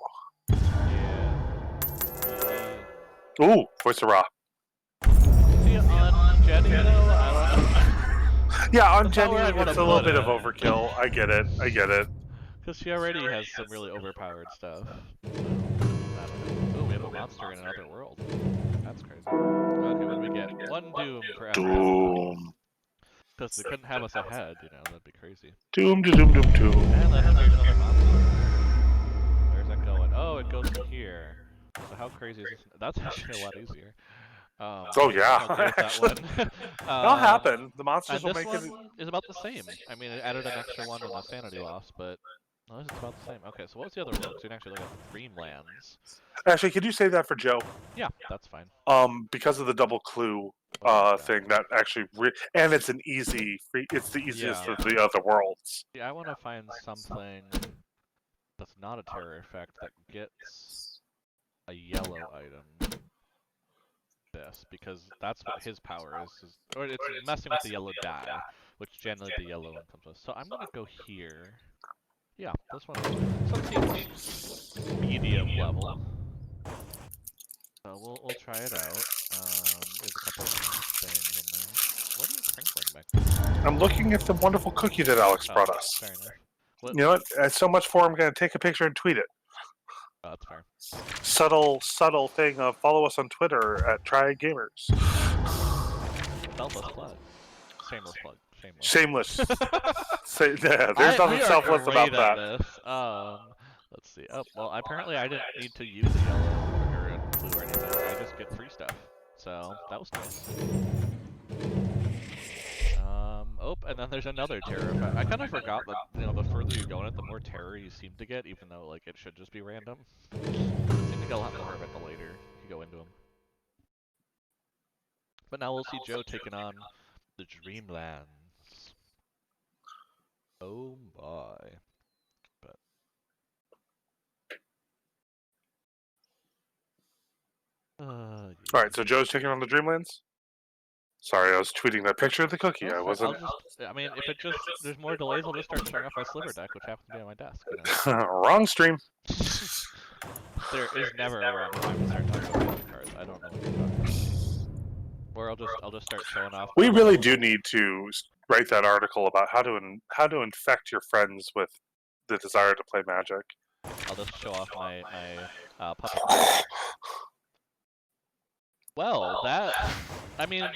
Yeah. Ooh, voice of Ra. See, on Jenny, though, I don't know. Yeah, on That's not Jenny, where I'd wanna it's a little put bit of it. overkill. I get it. I get it. Because she already has some really overpowered stuff. So, I don't know. Ooh, we have a monster in another world. That's crazy. Okay, what do we get? 1 Doom for effort. Doom. Because they couldn't have us ahead, you know, that'd be crazy. Doom, doom, doom, doom. And then there's another monster. Where's that going? Oh, it goes in here. So how crazy is this? That's actually a lot easier. Oh, yeah. I'll go with that one. That'll happen. The monsters And will this make one it. is about the same. I mean, it added an extra one and a sanity loss, but no, it's about the same. Okay, so what was the other world? So you can actually look at Dreamlands. Actually, could you say that for Joe? Yeah, that's fine. Because of the double clue thing, that actually and it's an easy it's the easiest of the other worlds. Yeah, I want to find something that's not a terror effect that gets a yellow item. This, because that's what his power is or it's messing with the yellow die, which generally the yellow one comes with. So I'm gonna go here. Yeah, this one seems medium level. So we'll try it out. There's a couple of things in there. What are you crinkling back there? I'm looking at the wonderful cookie that Alex brought us. Fair enough. What? You know what? It's so much for I'm going to take a picture and tweet it. Oh, that's fair. Subtle thing of follow us on Twitter at Try Gamers. Selfless plug. Shameless plug. Shameless. Yeah, there's nothing selfless about that. Let's see. Oh, well, apparently I didn't need to use a yellow or a blue or anything. I just get free stuff. So, that was nice. Oh, and then there's another terror effect. I kind of forgot that, you know, the further you go in it, the more terror you seem to get, even though, like, it should just be random. You seem to get a lot more of it the later you go into them. But now we'll see Joe taking on the Dreamlands. Oh my. But yeah. Alright, so Joe's taking on the Dreamlands? Sorry, I was tweeting that picture of the cookie. I wasn't. I mean, if it just there's more delays, I'll just start showing off my sliver deck, which happens to be on my desk. You know? Wrong stream. There is never a wrong time to start talking about magic cards. I don't know what you're talking about. Or I'll just start showing off. We really do need to write that article about how to infect your friends with the desire to play Magic. I'll just show off my puppet. Well, I mean,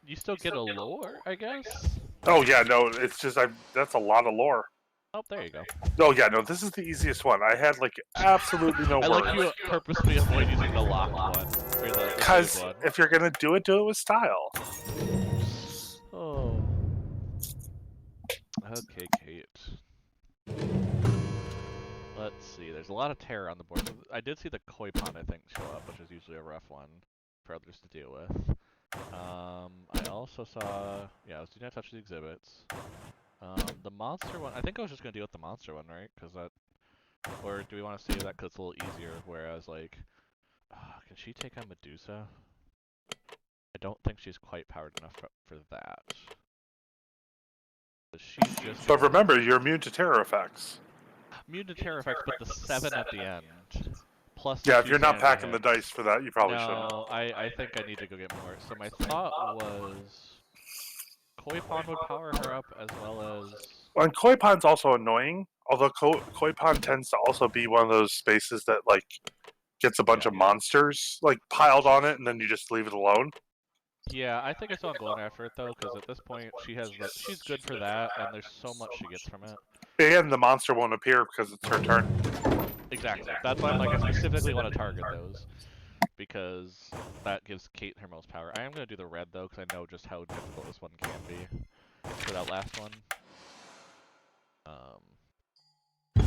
you still get a lore, I guess? Oh yeah, no, it's just that's a lot of lore. Oh, there you go. Oh yeah, no, this is the easiest one. I had like absolutely no I words. like you purposely avoid using the locked one. Because if you're gonna do it with style. Oh. Okay, Kate. Let's see. There's a lot of terror on the board. So I did see the koi pond, I think, show up, which is usually a rough one for others to deal with. I also saw, yeah, I was do not touch the exhibits. The monster one, I think I was just gonna deal with the monster one, right? Because that, or do we want to save that because it's a little easier? Whereas, like, can she take on Medusa? I don't think she's quite powered enough for that. She's just. But remember, you're immune to terror effects. Immune to terror effects, but the 7 at the end. Plus. Yeah, if you're not packing the dice for that, you probably shouldn't. No, I think I need to go get more. So my thought was, Koi Pond would power her up as well as. Well, and Koi Pond's also annoying. Although Koi Pond tends to also be one of those spaces that like gets a bunch of monsters like piled on it, and then you just leave it alone. Yeah, I think I still am going after it though, because at this point she's good for that, and there's so much she gets from it. And the monster won't appear because it's her turn. Exactly. That's why I'm like, I specifically want to target those, because that gives Kate her most power. I am going to do the red though, because I know just how difficult this one can be for that last one. And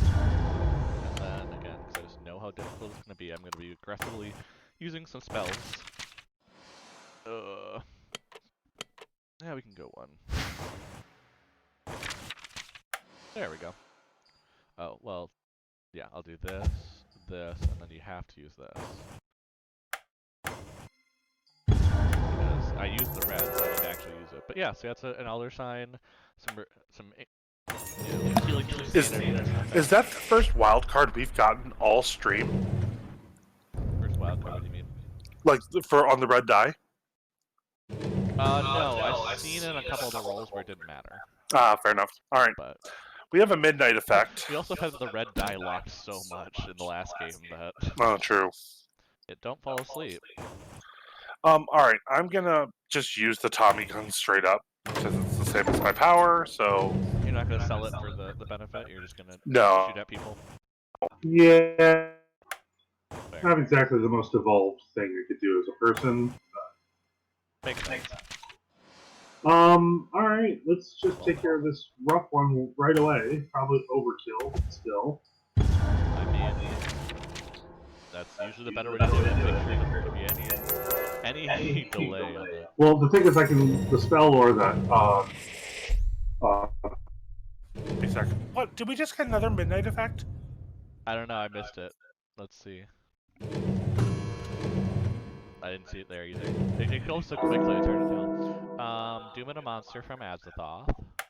then again, because I just know how difficult it's going to be, I'm going to be aggressively using some spells. Yeah, we can go one. There we go. Oh, well, yeah, I'll do this, and then you have to use this. Because I used the red, so I need to actually use it. But yeah, so that's an Elder Sign, some healing. Is that the first wild card we've gotten all stream? First wild card, what do you mean? Like for on the red die? No, I've seen in a couple of the rolls where it didn't matter. Ah, fair enough. All right. But We have a midnight effect. we also had the red die locked so much in the last game that Oh, true. it don't fall asleep. All right. I'm gonna just use the Tommy gun straight up because it's the same as my power. So You're not gonna sell it for the benefit. You're just gonna no. shoot at people. Yeah, Fair. not exactly the most evolved thing you could do as a person. Makes sense. Alright, let's just take care of this rough one right away. Probably overkill, but still. I mean, that's usually the better way to do it. Make sure there doesn't be any delay on that. Well, the thing is, I can dispel or that. Wait a second. What? Did we just get another midnight effect? I don't know. I missed it. Let's see. I didn't see it there either. It goes so quickly, I turned it down. Doom and a monster from Azathoth.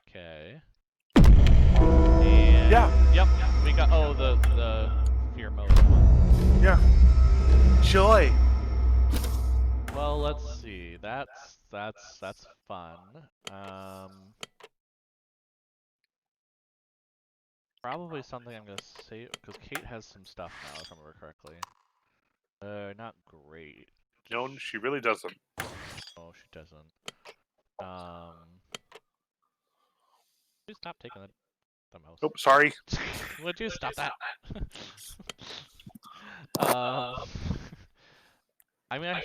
Okay. And Yeah. Yep. We got the fear mode one. Yeah. Joy. Well, let's see. That's fun. Probably something I'm gonna save because Kate has some stuff now, if I remember correctly. Not great. No, she really doesn't. Oh, she doesn't. Please stop taking the mouse. Oh, sorry. Would you stop that? I mean,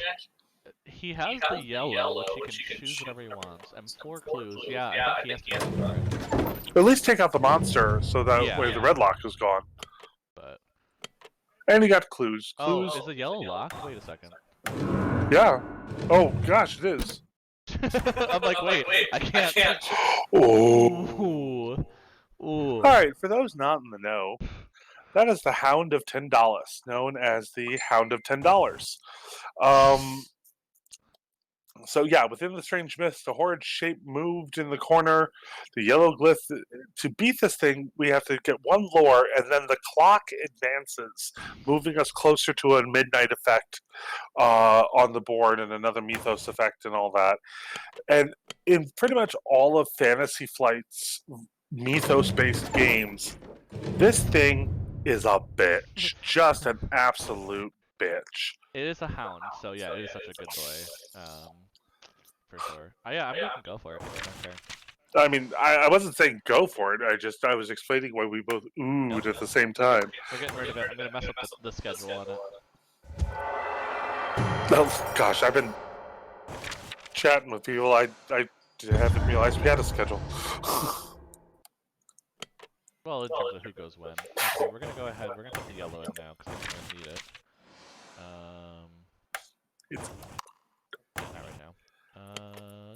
he has the yellow, which he can choose whatever he wants, and 4 clues. Yeah, I think he has to go for it. At least take out the monster so that Yeah, way yeah. the red lock is gone. But And he got clues. Clues. oh, is the yellow locked? Wait a second. Yeah. Oh gosh, it is. I'm like, wait, I can't. Oh. Ooh. Ooh. All right. For those not in the know, that is the Hound of $10, known as the Hound of $10. So yeah, within the strange mist, the horrid shape moved in the corner. The yellow glyph. To beat this thing, we have to get one lore, and then the clock advances, moving us closer to a midnight effect on the board, and another mythos effect, and all that. And in pretty much all of Fantasy Flight's mythos-based games, this thing is a bitch, just an absolute bitch. It is a hound, so yeah, it is such a good boy. For sure. Yeah, I'm gonna go for it. I don't care. I mean, I wasn't saying go for it. I was explaining why we both oohed at the same time. We're getting rid of it. I'm gonna mess up the schedule on it. Oh gosh, I've been chatting with people. I haven't realized we had a schedule. Well, in terms of who goes when. Okay, we're gonna go ahead. We're gonna put the yellow in now because I'm gonna need it. It's Not right now.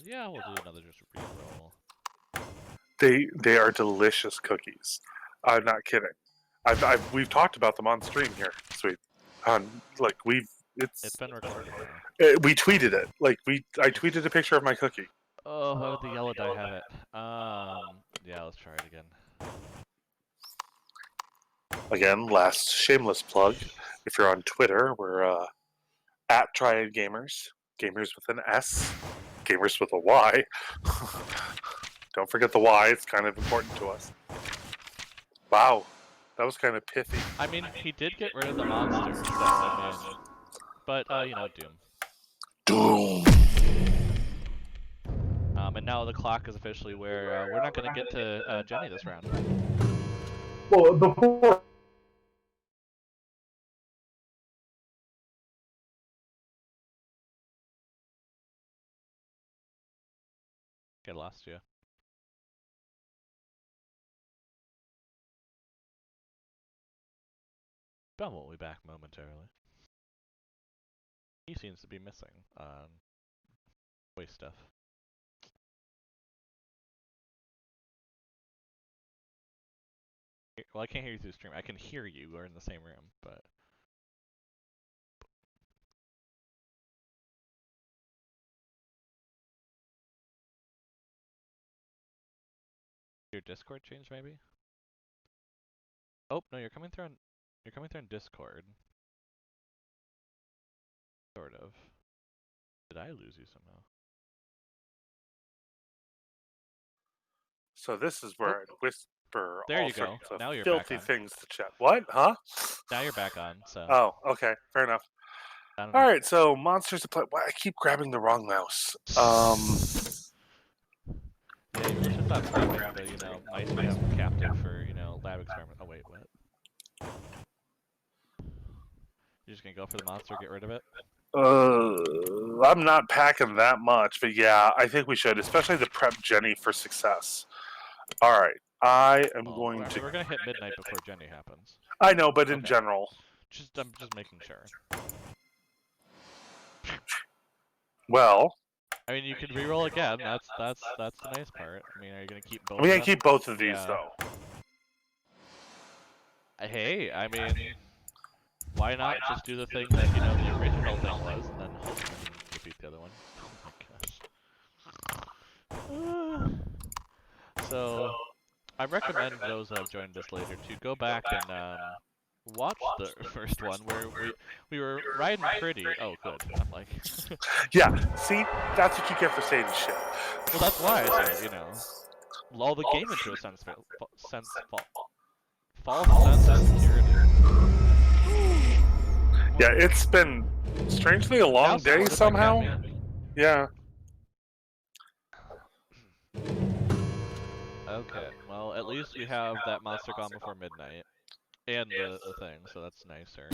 Yeah, we'll do another just re-roll. they are delicious cookies. I'm not kidding. We've talked about them on stream here, sweet. Like It's been recorded now. we tweeted it. Like I tweeted a picture of my cookie. Oh, why would the yellow die have it? Yeah, let's try it again. Again, last shameless plug. If you're on Twitter, we're at Triad Gamers. Gamers with an S. Gamers with a Y. Don't forget the Y. It's kind of important to us. Wow. That was kind of pithy. I mean, he did get rid of the monster, so I mean... But, you know, Doom. Doom! And now the clock is officially where we're not gonna get to Jenny this round. Well, before. Okay, lost you. Belmont will be back momentarily. He seems to be missing voice stuff. Well, I can't hear you through the stream. I can hear you. We're in the same room, but... Your Discord changed, maybe? Oh, no, you're coming through on Discord. Sort of. Did I lose you somehow? So this is where I'd whisper There all you go. sorts of Now you're back filthy on. things to chat. What? Huh? Now you're back on, so. Oh, okay. Fair enough. I don't know. All right, so monsters to play. Why I keep grabbing the wrong mouse. Yeah, you really should stop grabbing the, mice we have captive for, lab experiment. Oh, wait, what? You're just gonna go for the monster, get rid of it? I'm not packing that much, but yeah, I think we should, especially to prep Jenny for success. All right, I am going to. We're gonna hit midnight before Jenny happens. I know, but in general. I'm just making sure. Well. I mean, you can reroll again. That's the nice part. I mean, are you gonna keep both? We can keep both of these though. Hey, I mean, why not just do the thing that the original thing was, and then hopefully defeat the other one? Oh my gosh. So, I recommend those that have joined us later to go back and watch the first one where we were riding pretty. Oh, good. I'm like. Yeah. See, that's what you get for saying shit. Well, that's why I said, lull the game into a false sense of security. Yeah, it's been strangely a long day somehow. Yeah. Okay, well, at least we have that monster gone before midnight. And the thing, so that's nicer.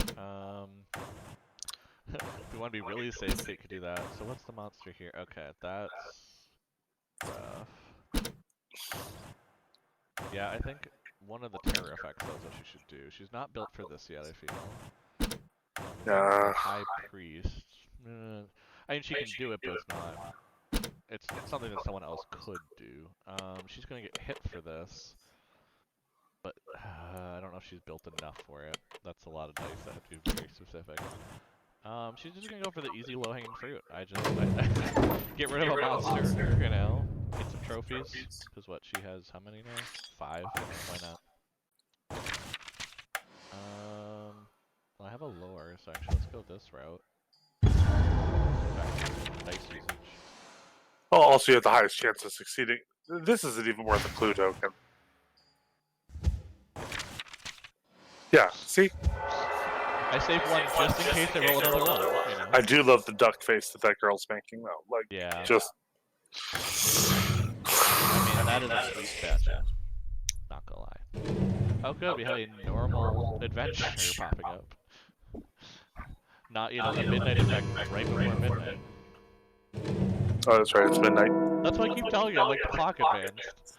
If we want to be really safe, Kate could do that. So what's the monster here? Okay, that's rough. Yeah, I think one of the terror effects is what she should do. She's not built for this yet, I feel. High Priest. I mean, she can do it, but it's not. It's something that someone else could do. She's gonna get hit for this. But I don't know if she's built enough for it. That's a lot of dice that have to be very specific. She's just gonna go for the easy low-hanging fruit. I get rid of a monster, get some trophies. Because what, she has how many now? 5? Why not? Well, I have a lore, so actually let's go this route. Dice usage. Well, also you have the highest chance of succeeding. This isn't even worth a clue token. Yeah, see? I saved one just in case I roll another one. I do love the duck face that girl's making, though. Like, yeah. Just. I mean, that is a sweet statue. Not gonna lie. Oh, good, we have a normal adventure popping up. Not, the midnight effect right before midnight. Oh, that's right, it's midnight. That's what I keep telling you, I'm like the clock advanced.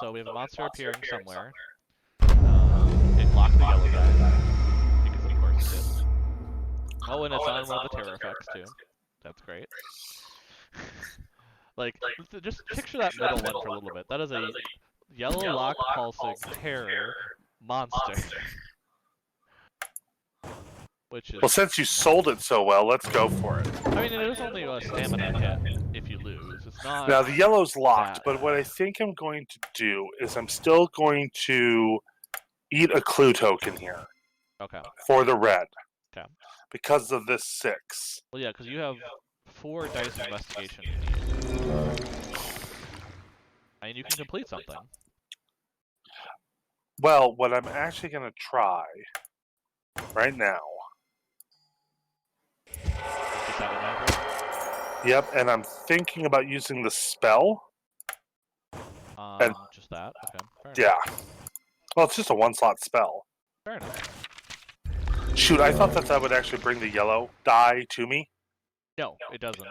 So we have a monster appearing somewhere. It locked the yellow guy. Because of course it did. Oh, and it's on one of the terror effects too. That's great. Like, just picture that middle one for a little bit. That is a yellow lock pulsing terror monster. Which is... Well, since you sold it so well, let's go for it. I mean, it is only a stamina hit if you lose. It's not... Now, the yellow's locked, but what I think I'm going to do is I'm still going to eat a clue token here. Okay. For the red. Okay. Because of this 6. Well, yeah, because you have 4 dice investigation. I mean, you can complete something. Well, what I'm actually going to try right now. Yep, and I'm thinking about using the spell. And just that? Okay. Fair enough. Yeah. Well, it's just a 1-slot spell. Fair enough. Shoot, I thought that would actually bring the yellow die to me. No, it doesn't.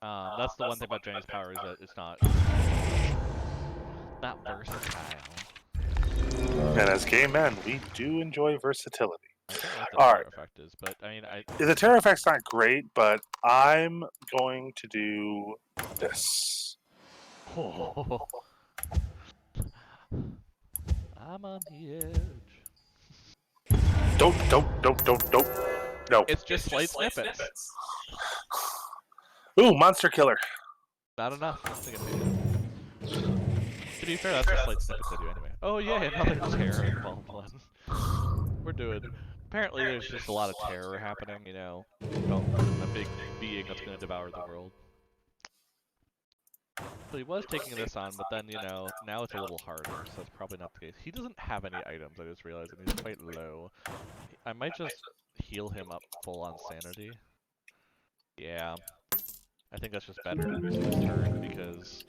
That's the one thing about Jenny's power is that it's not versatile. And as gay men, we do enjoy versatility. I don't know what the All terror right. effect is, but I mean, The terror effect's not great, but I'm going to do this. Oh. I'm on the edge. Don't. No. It's just slight snippets. Ooh, monster killer. Not enough. I think to be fair, that's what slight snippets I do anyway. Oh yeah, another terror involved one. We're doing apparently there's just a lot of terror happening, you know, about a big being that's going to devour the world. So he was taking this on, but then, you know, now it's a little harder, so it's probably not the case. He doesn't have any items, I just realized, and he's quite low. I might just heal him up full on sanity. Yeah. I think that's just better this turn, because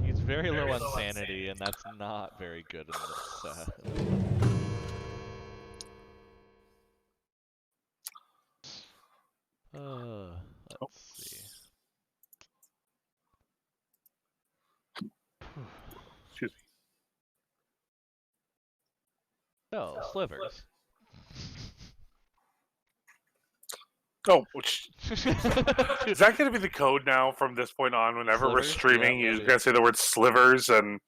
he's very low on sanity, and that's not very good in this, let's see. Excuse me. So, slivers. Oh, is that going to be the code now from this point on? Whenever we're Slivers? streaming, Yeah, you're going to say the word slivers, and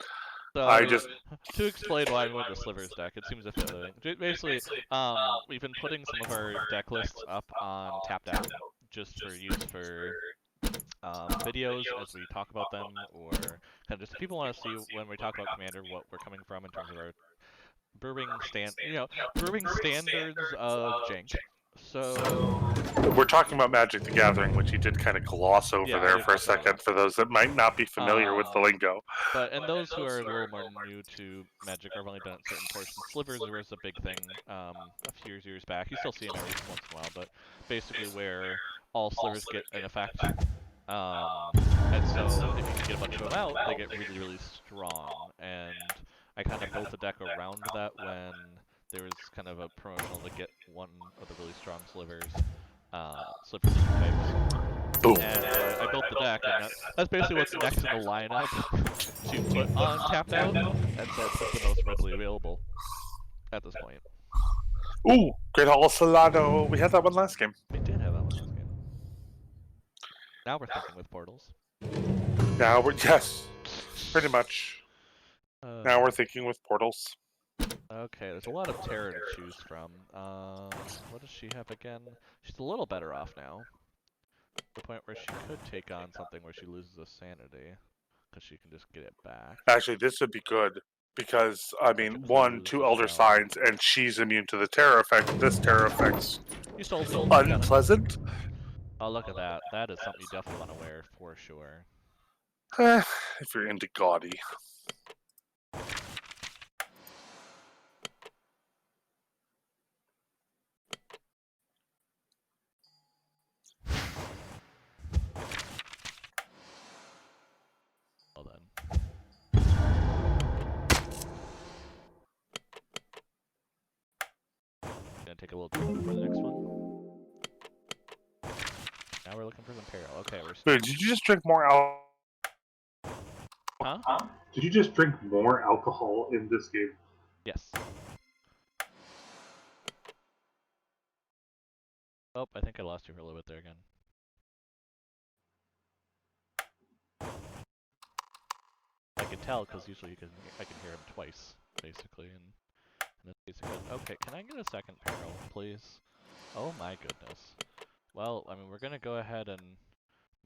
So, I just... to explain why I'm going to Slivers deck, it seems to fit the thing. Basically, we've been putting some of our deck lists up on Tapped Out, just for use for videos as we talk about them, or kind of just if people want to see when we talk about Commander what we're coming from in terms of our brewing standards of jank. So We're talking about Magic the Gathering, which you did kind of gloss over there for a second, for those that might not be familiar with the lingo. But and those who are a little more new to Magic, I've only done it certain portions. Slivers was a big thing a few years back. You still see them every once in a while, but basically where all slivers get an effect. And so if you can get a bunch of them out, they get really, really strong. And I kind of built a deck around that when there was kind of a promotional to get one of the really strong slivers, slipper types. Boom. And I built the deck, and that's basically what's next in the lineup to put on Tapped Out, and so it's the most readily available at this point. Ooh, Great Hall of Solano. We had that one last game. We did have that one last game. Now we're thinking with portals. Now we're, yes, pretty much. Now we're thinking with portals. Okay, there's a lot of terror to choose from. What does she have again? She's a little better off now. To the point where she could take on something where she loses a sanity, because she can just get it back. Actually, this would be good, because, I mean, 1, 2 Elder Signs, and she's immune to the terror effect. This terror effect's unpleasant. Oh, look at that. That is something you definitely want to wear, for sure. If you're into gaudy. Well then. Gonna take a little time for the next one. Now we're looking for some peril. Okay, we're. Wait, did you just drink more alcohol? Huh? Did you just drink more alcohol in this game? Yes. Oh, I think I lost you for a little bit there again. I can tell because usually I can hear him twice, basically, and this case okay, can I get a second peril, please? Oh my goodness. Well, I mean, we're gonna go ahead and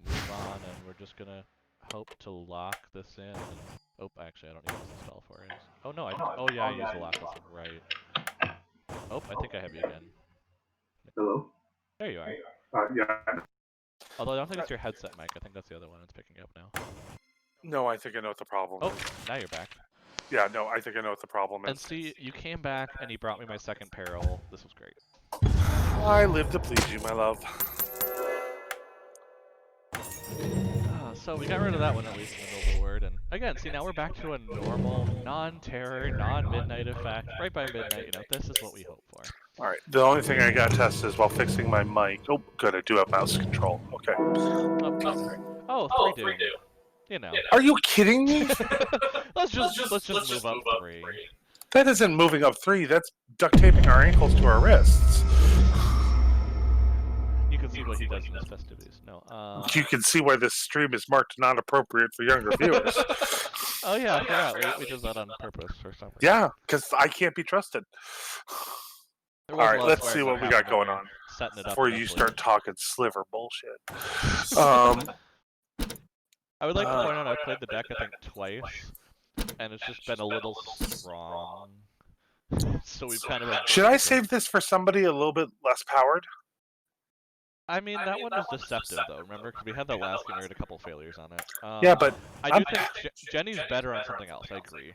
move on, and we're just gonna hope to lock this in. And, oh, actually, I don't need to use the spell for it. Oh no, oh yeah, I used the lock this in, right. Oh, I think I have you again. Hello? There you are. Yeah. Although I don't think it's your headset mic, I think that's the other one it's picking up now. No, I think I know what the problem Oh, is. now you're back. Yeah, no, I think I know what the problem is. And see, you came back and you brought me my second peril. This was great. I live to please you, my love. So we got rid of that one at least in the noble word, and again, see now we're back to a normal, non-terror, non-midnight effect. Right by midnight, you know, this is what we hope for. Alright, the only thing I got to test is while fixing my mic. Oh, good, I do have mouse control. Okay. Oh, 3 Doom. You know. Are you kidding me? let's just move up 3. That isn't moving up 3, that's duct taping our ankles to our wrists. You can see what he does in his festivities. No, You can see why this stream is marked not appropriate for younger viewers. Oh yeah, I forgot. We did that on purpose for some reason. Yeah, because I can't be trusted. Alright, let's see what we got going on. Setting it up before you start talking sliver bullshit. I would like to point out I've played the deck I think twice, and it's just been a little strong. So we've kind of. Should I save this for somebody a little bit less powered? I mean, that one was deceptive though. Remember, because we had that last game, we had a couple failures on it. Yeah, but I do think Jenny's better on something else. I agree.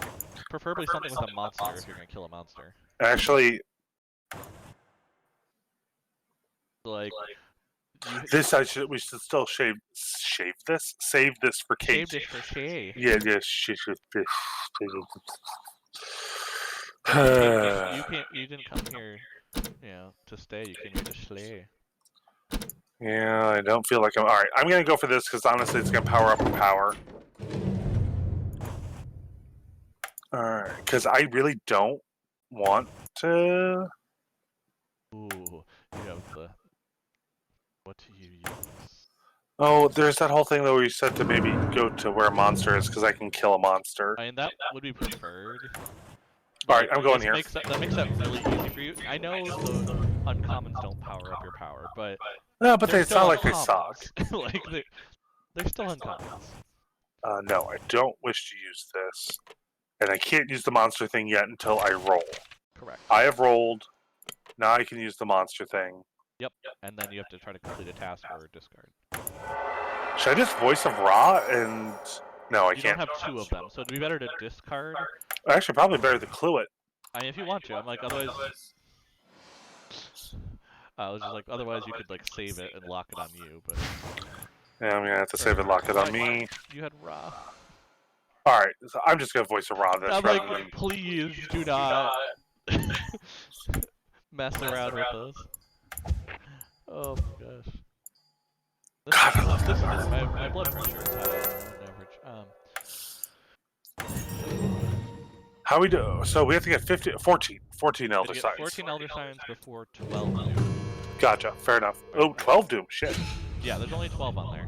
Preferably something with a monster if you're gonna kill a monster. actually, Like this we should still save this for Kate. save this for Shay. Yeah, You didn't come here, to stay. You came here to slay. yeah, I don't feel like I'm. All right, I'm gonna go for this because honestly, it's gonna power up the power. All right, because I really don't want to. Ooh, you have the. What do you use? Oh, there's that whole thing though where you said to maybe go to where a monster is because I can kill a monster. I mean, that would be preferred. All right, I'm going here. That makes that really easy for you. I know the uncommons don't power up your power, but No, but they're it's not still like they suck. uncommons. Like they're still uncommons. No, I don't wish to use this, and I can't use the monster thing yet until I roll. Correct. I have rolled. Now I can use the monster thing. Yep. And then you have to try to complete a task or discard. Should I just voice of Ra and? No, I You can't. don't have two of them, so it'd be better to discard. Actually, probably better to clue it. I mean, if you want to, I'm like, otherwise. I was just like, otherwise you could like save it and lock it on you, but. Yeah, I'm gonna have to save it, lock it on me. You had Ra. All right, so I'm just gonna voice of Ra this. I'm rather like, than... please do not mess around with us. Oh my gosh. God, I love that part. My blood pressure is high on average. How we do? So we have to get 14 Elder Signs. 14 Elder Signs before 12 Doom. Gotcha, fair enough. Oh, 12 Doom, shit. Yeah, there's only 12 on there.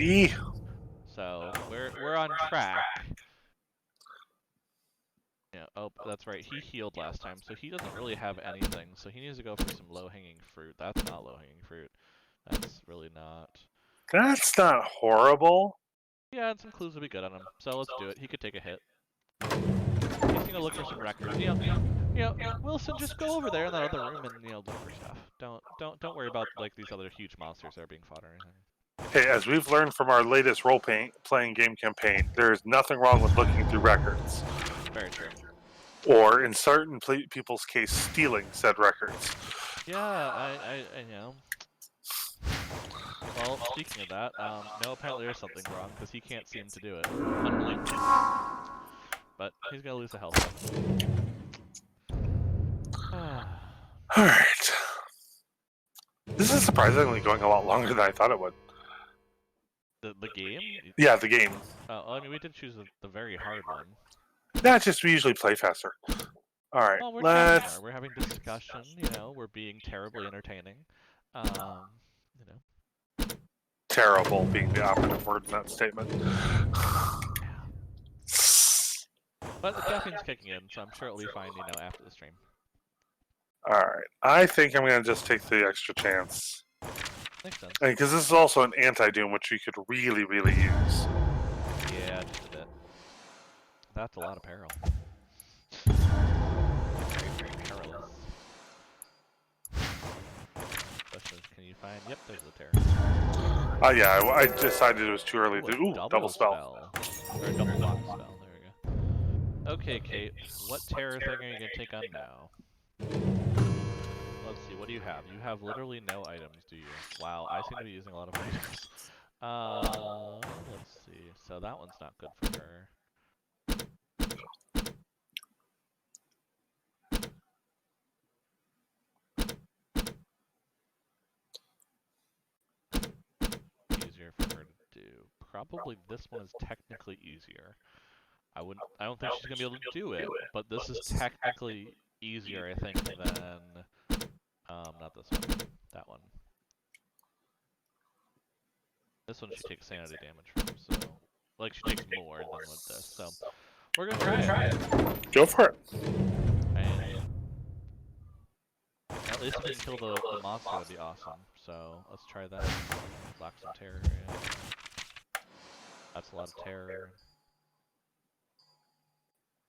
E. So we're on track. Yeah. Oh, that's right. He healed last time, so he doesn't really have anything. So he needs to go for some low-hanging fruit. That's not low-hanging fruit. That's really not. That's not horrible. Yeah, and some clues would be good on him. So let's do it. He could take a hit. He's gonna look for some records. Wilson, just go over there in that other room and look for stuff. Don't worry about like these other huge monsters that are being fought or anything. Hey, as we've learned from our latest role-playing game campaign, there is nothing wrong with looking through records. Very true. Or, in certain people's case, stealing said records. Yeah, I Well, speaking of that, no, apparently there's something wrong because he can't seem to do it. Unbelievable. But he's gonna lose a health. Alright. This is surprisingly going a lot longer than I thought it would. The game? Yeah, the game. Oh, I mean, we did choose the very hard one. Yeah, it's just we usually play faster. Alright, Well, let's... we're having discussion, we're being terribly entertaining. Terrible being the operative word in that statement. But the caffeine's kicking in, so I'm sure it'll be fine, after the stream. Alright, I think I'm gonna just take the extra chance. Makes sense. Because this is also an anti-doom, which we could really, really use. Yeah, just a bit. That's a lot of peril. Very, very perilous. Question is, can you find... Yep, there's the terror. Yeah, I decided it was too early to... Ooh, double spell. Or a double lock spell, there we go. Okay, Kate, what terror thing are you going to take on now? Let's see, what do you have? You have literally no items, do you? Wow, I seem to be using a lot of items. Let's see. So that one's not good for her. Easier for her to do. Probably this one is technically easier. I don't think she's gonna be able to do it, but this is technically easier, I think, than not this one. That one. This one she takes sanity damage from, so like she takes more than with this. So we're gonna try it. Go for it. And at least we can kill the monster would be awesome. So let's try that. Lock some terror in. That's a lot of terror.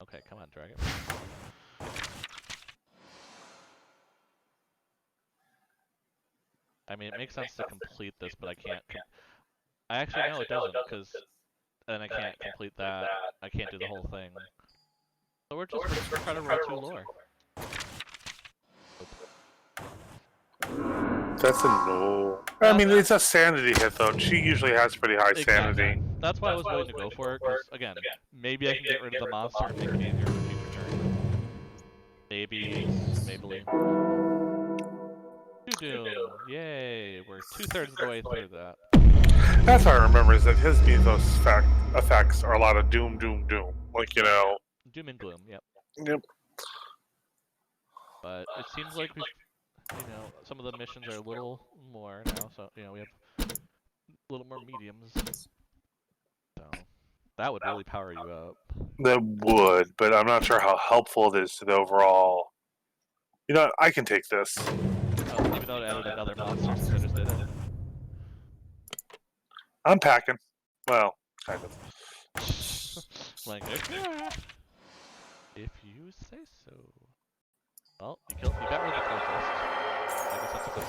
Okay, come on, dragon. I mean, it makes sense to complete this, but I can't. I actually know it doesn't, because then I can't complete that. I can't do the whole thing. So we're just trying to roll 2 lore. That's a no. I mean, it's a sanity hit, though. She usually has pretty high sanity. That's why I was willing to go for it, because, again, maybe I can get rid of the monster and make it easier for future turn. Maybe it's Maybelline. Doom! Yay! We're 2/3 of the way through that. That's what I remember, is that his mythos effects are a lot of doom, doom, doom. Like, you know... Doom and gloom, yep. Yep. But it seems like we've, some of the missions are a little more now, so, we have a little more mediums. So, that would really power you up. That would, but I'm not sure how helpful it is to the overall... You know, I can take this. Oh, even though it added another monster since I just did it. I'm packing. Well, kind of. Like, if you say so. Well, you got rid of the cultist. I guess that's a good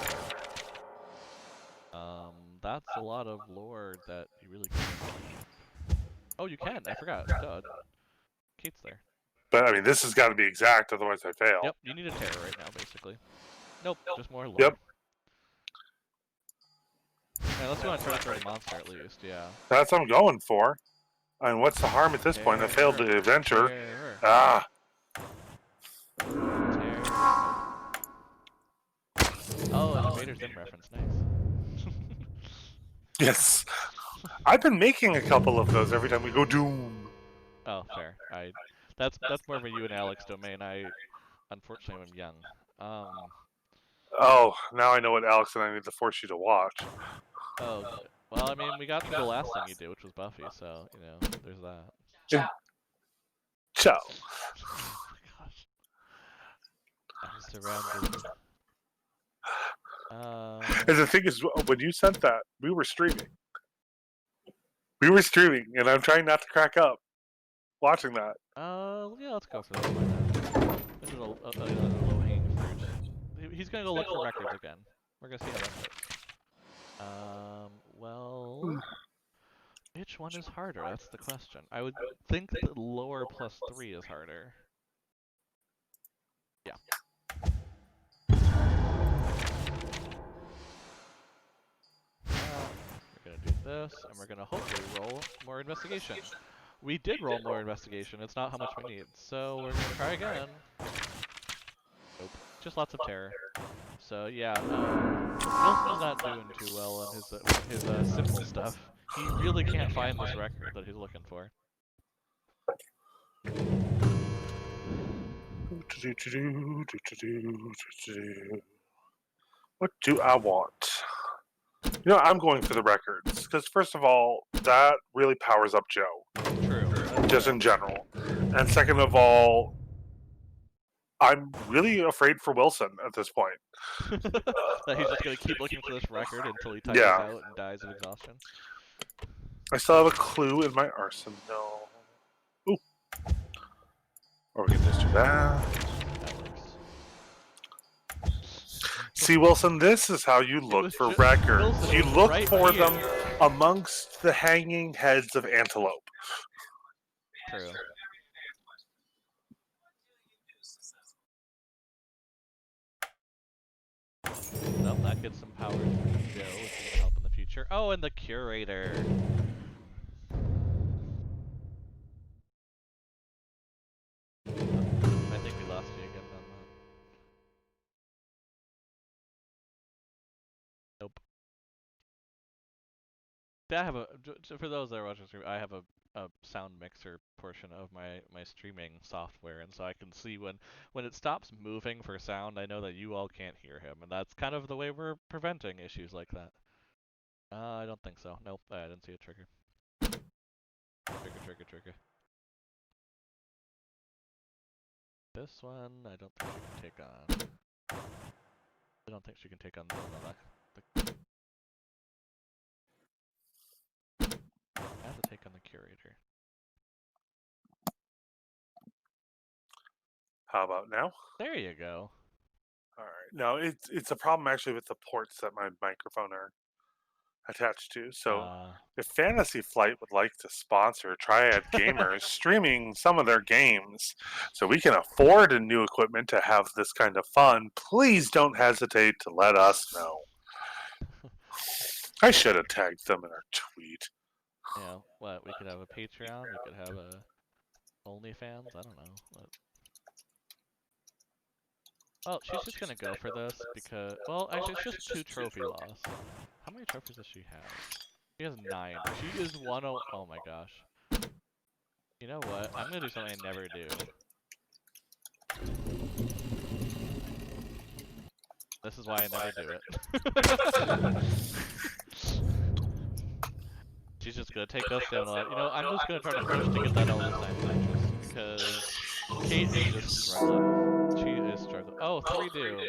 start. That's a lot of lore that you really can't keep. Oh, you can. I forgot. Duh. Kate's there. But, I mean, this has got to be exact, otherwise I fail. Yep, you need a terror right now, basically. Nope, just more lore. Yep. Unless you want to try to throw the monster at least, yeah. That's what I'm going for. I mean, what's the harm at this point? I failed the adventure. Terror. Ah. Terror. Oh, an Invader Zim reference. Nice. Yes. I've been making a couple of those every time we go Doom. Oh, fair. That's more of a you and Alex domain. I unfortunately am young. Oh, now I know what Alex and I need to force you to watch. Oh, good. Well, I mean, we got through the last thing you did, which was Buffy, so, there's that. Ciao. Oh my gosh. I'm surrounded. And the thing is, when you sent that, we were streaming. And I'm trying not to crack up watching that. Yeah, let's go for this. Why not? This is a low-hanging fruit. He's gonna go look for records again. We're gonna see how that goes. Well... Which one is harder? That's the question. I would think that lower +3 is harder. Yeah. We're gonna do this, and we're gonna hopefully roll more investigation. We did roll more investigation, it's not how much we need. So we're gonna try again. Nope. Just lots of terror. So yeah, Wilson's not doing too well on his simple stuff. He really can't find this record that he's looking for. What do I want? You know, I'm going for the records, because first of all, that really powers up Joe. True. Just in general. And second of all, I'm really afraid for Wilson at this point. That he's just going to keep looking for this record until he tires out and dies of exhaustion. I still have a clue in my arsenal. Ooh. Or we can just do that. That works. See, Wilson, this is how you look for records. Wilson, you look right for here. them amongst the hanging heads of antelope. True. Well, that gets some powers for Joe, which will help in the future. Oh, and the curator. I think we lost you again on that. Nope. I have for those that are watching stream, I have a sound mixer portion of my streaming software, and so I can see when it stops moving for sound, I know that you all can't hear him, and that's kind of the way we're preventing issues like that. I don't think so. Nope, I didn't see a trigger. Trigger. This one, I don't think she can take on. I don't think she can take on I have to take on the curator. How about now? There you go. All right. No, it's a problem actually with the ports that my microphone are attached to. So if Fantasy Flight would like to sponsor Triad Gamers streaming some of their games so we can afford a new equipment to have this kind of fun, please don't hesitate to let us know. I should have tagged them in our tweet. Yeah, what? We could have a Patreon, we could have a OnlyFans, I don't know. What? Oh, she's just gonna go for this because, well, actually it's just 2 trophy loss. How many trophies does she have? She has 9. She is 1-0. Oh my gosh. You know what? I'm gonna do something I never do. This is why I never do it. She's just gonna take us down a lot. You know, I'm just gonna try to push to get that Elder Signs Omens because Kate is just struggling. She is struggling. Oh, 3 doom.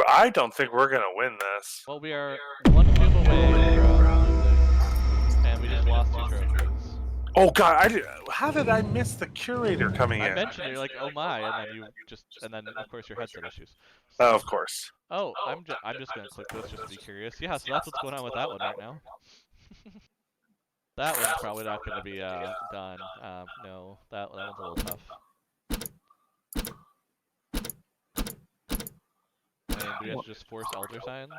I don't think we're gonna win this. Well, we are 1 doom away from losing, and we just lost 2 trophies. Oh god, how did I miss the curator coming in? I mentioned it, you're like, oh my, and then you just, and then of course your headset issues. So, of course. Oh, I'm just gonna click this just to be curious. Yeah, so that's what's going on with that one right now. That one's probably not gonna be done. No, that one's a little tough. I mean, do we have to just force Elder Signs?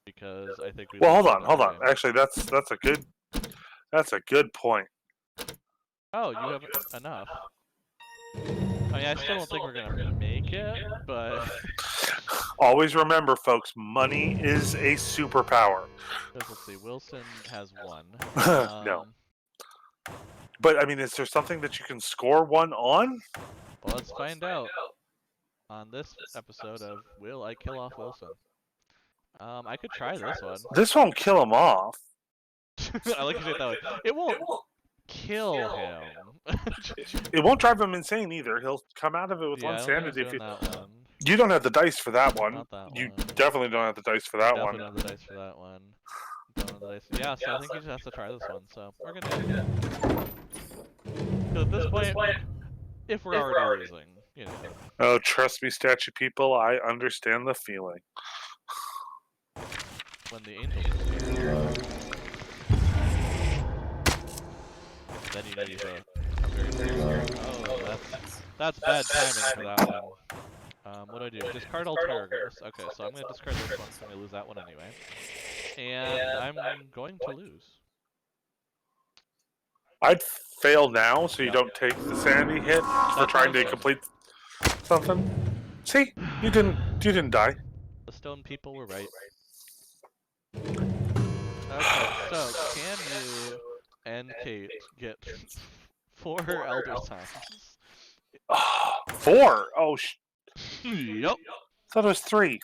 Because I think we. Well, hold on. Actually, that's a good point. Oh, you have enough. I mean, I still don't think we're gonna make it, but. Always remember, folks, money is a superpower. Let's see, Wilson has 1. No. But, I mean, is there something that you can score 1 on? Well, let's find out on this episode of Will I Kill Off Wilson. I could try this one. This won't kill him off. I like to say it that way. It won't kill him. It won't drive him insane either. He'll come out of it with 1 sanity. If that you don't have the dice for that one. Not that You one. definitely don't have the dice for that one. Definitely don't have the dice for that one. Don't have the dice. Yeah, so I think you just have to try this one. So we're gonna do it. Because at this point, if we're already losing, you know. Oh, trust me, statue people, I understand the feeling. When the angel is here, then you know you become very serious. Oh, that's bad timing for that one. What do I do? Discard Altergos. Okay, so I'm going to discard this one, so I'm going to lose that one anyway. And I'm going to lose. I'd fail now, so you don't take the sanity hit for trying to complete something. See? You didn't die. The stone people were right. Okay, so can you and Kate get 4 Elder Signs? 4? Oh, Yep. thought it was 3.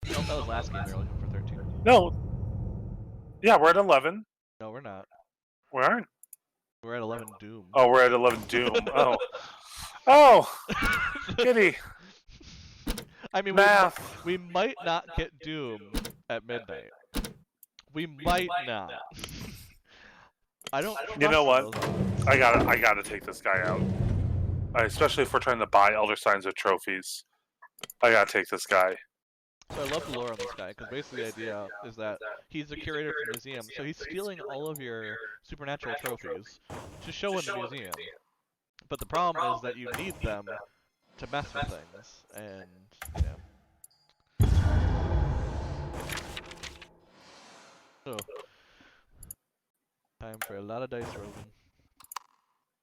Oh, that was last game. We were looking for 13. No. Yeah, we're at 11. No, we're not. We aren't. We're at 11 Doom. Oh, we're at 11 Doom. Oh. Oh! Kitty. I mean, Math. we might not get Doom at midnight. We might not. I don't. You know what? I gotta take this guy out. Especially if we're trying to buy Elder Signs of trophies. I gotta take this guy. So I love the lore on this guy, because basically the idea is that he's the curator for the museum, so he's stealing all of your supernatural trophies to show in the museum. But the problem is that you need them to mess with things, and, you know. So, time for a lot of dice rolling.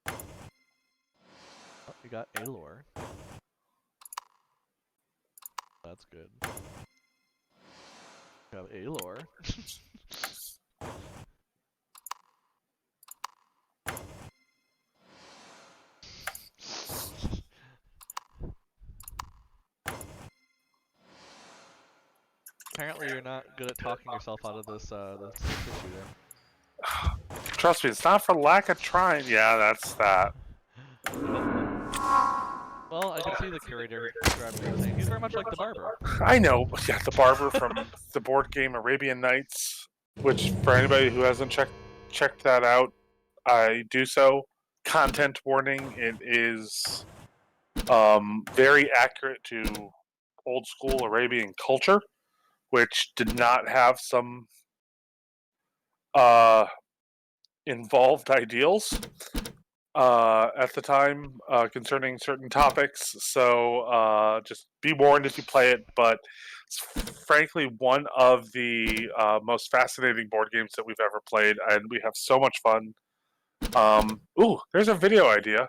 Oh, we got a lore. That's good. We have a lore. Apparently you're not good at talking yourself out of this issue there. Trust me, it's not for lack of trying. Yeah, that's that. Well, I can see the curator describing everything. He's very much like the barber. I know. Yeah, the barber from the board game Arabian Nights, which for anybody who hasn't checked that out, I do so. content warning. It is very accurate to old school Arabian culture, which did not have some involved ideals at the time concerning certain topics. So just be warned if you play it. But it's frankly one of the most fascinating board games that we've ever played, and we have so much fun. Ooh, there's a video idea.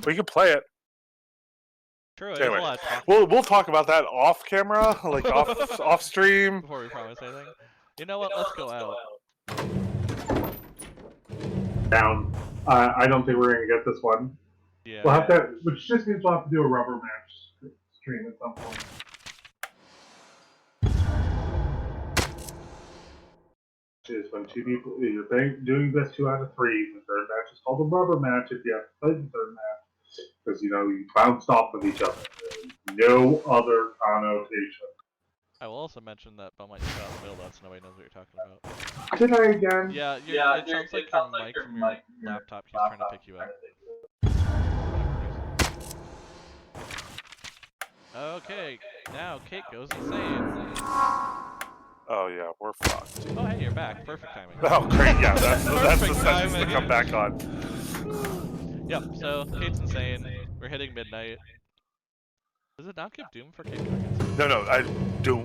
We can play it. True. There's Anyway, a lot of talking we'll talk about that off camera, like off stream. before we promise anything. You know what? Let's go out. Down. I don't think we're gonna get this one. Yeah. We'll have to, which just means we'll have to do a rubber match stream at some point. Is when two people you're doing best 2 out of 3. The third match is called a rubber match if you have to play the third match because you bounced off of each other. There's no other connotation. I will also mention that Belmont just got out of the middle, so nobody knows what you're talking about. Did I again? Yeah, it sounds like your mic from your laptop keeps trying to pick you up. Okay, now Kate goes insane. Oh yeah, we're fucked. Oh hey, you're back. Perfect timing. Oh great, yeah, that's the Perfect sentence to timing. come back on. Yep, so Kate's insane. We're hitting midnight. Does it not give Doom for Kate going insane? No, I do.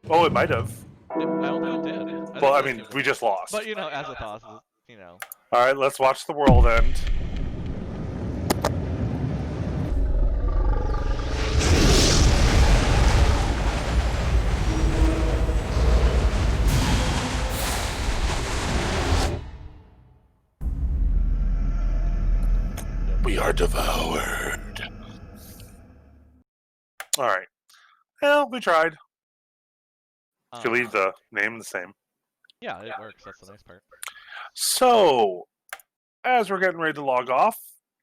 Oh, it might have. I don't think it did. Well, I think it mean, did. we just lost. But as a toss, you know. All right, let's watch the world end. We are devoured. All right. Well, we tried. You Um, can leave the name the same. Yeah, it works. That's the nice part. So, as we're getting ready to log off,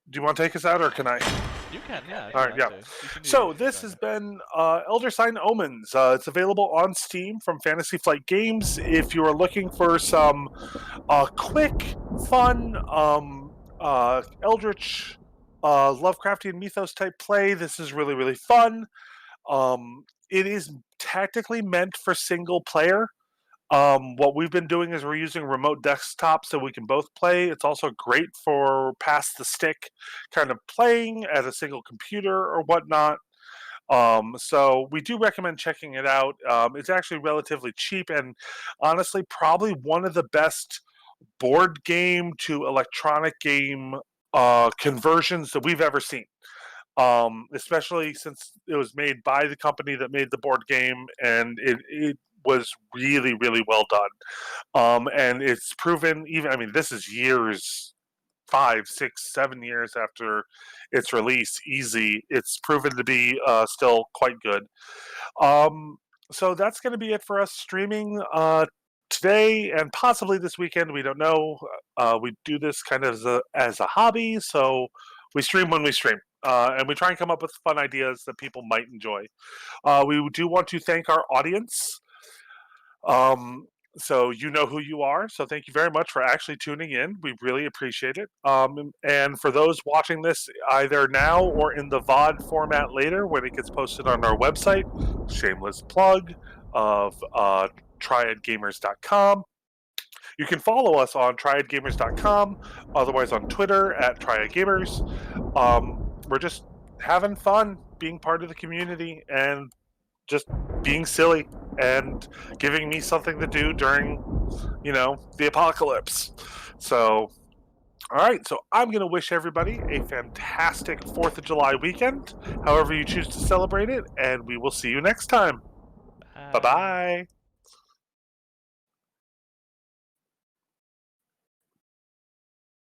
do you want to take us out, or can I? You can, yeah. if All you'd right, like yeah. to. You can do So your this thing. has been Elder Signs Omens. It's available on Steam from Fantasy Flight Games. If you are looking for some quick, fun, Eldritch, Lovecraftian mythos type play, this is really, really fun. It is technically meant for single player. What we've been doing is we're using remote desktop so we can both play. It's also great for pass the stick kind of playing at a single computer or whatnot. So we do recommend checking it out. It's actually relatively cheap and honestly probably one of the best board game to electronic game conversions that we've ever seen. Especially since it was made by the company that made the board game, and it was really, really well done. And it's proven, this is years, 5, 6, 7 years after its release, easy. It's proven to be still quite good. So that's going to be it for us streaming today and possibly this weekend. We don't know. We do this kind of as a hobby, so we stream when we stream. And we try and come up with fun ideas that people might enjoy. We do want to thank our audience. So you know who you are. So thank you very much for actually tuning in. We really appreciate it. And for those watching this either now or in the VOD format later when it gets posted on our website, shameless plug of triadgamers.com. You can follow us on triadgamers.com, otherwise on Twitter at triadgamers. We're just having fun being part of the community and just being silly and giving me something to do during, the apocalypse. So, all right. So I'm going to wish everybody a fantastic 4th of July weekend, however you choose to celebrate it, and we will see you next time. Bye-bye.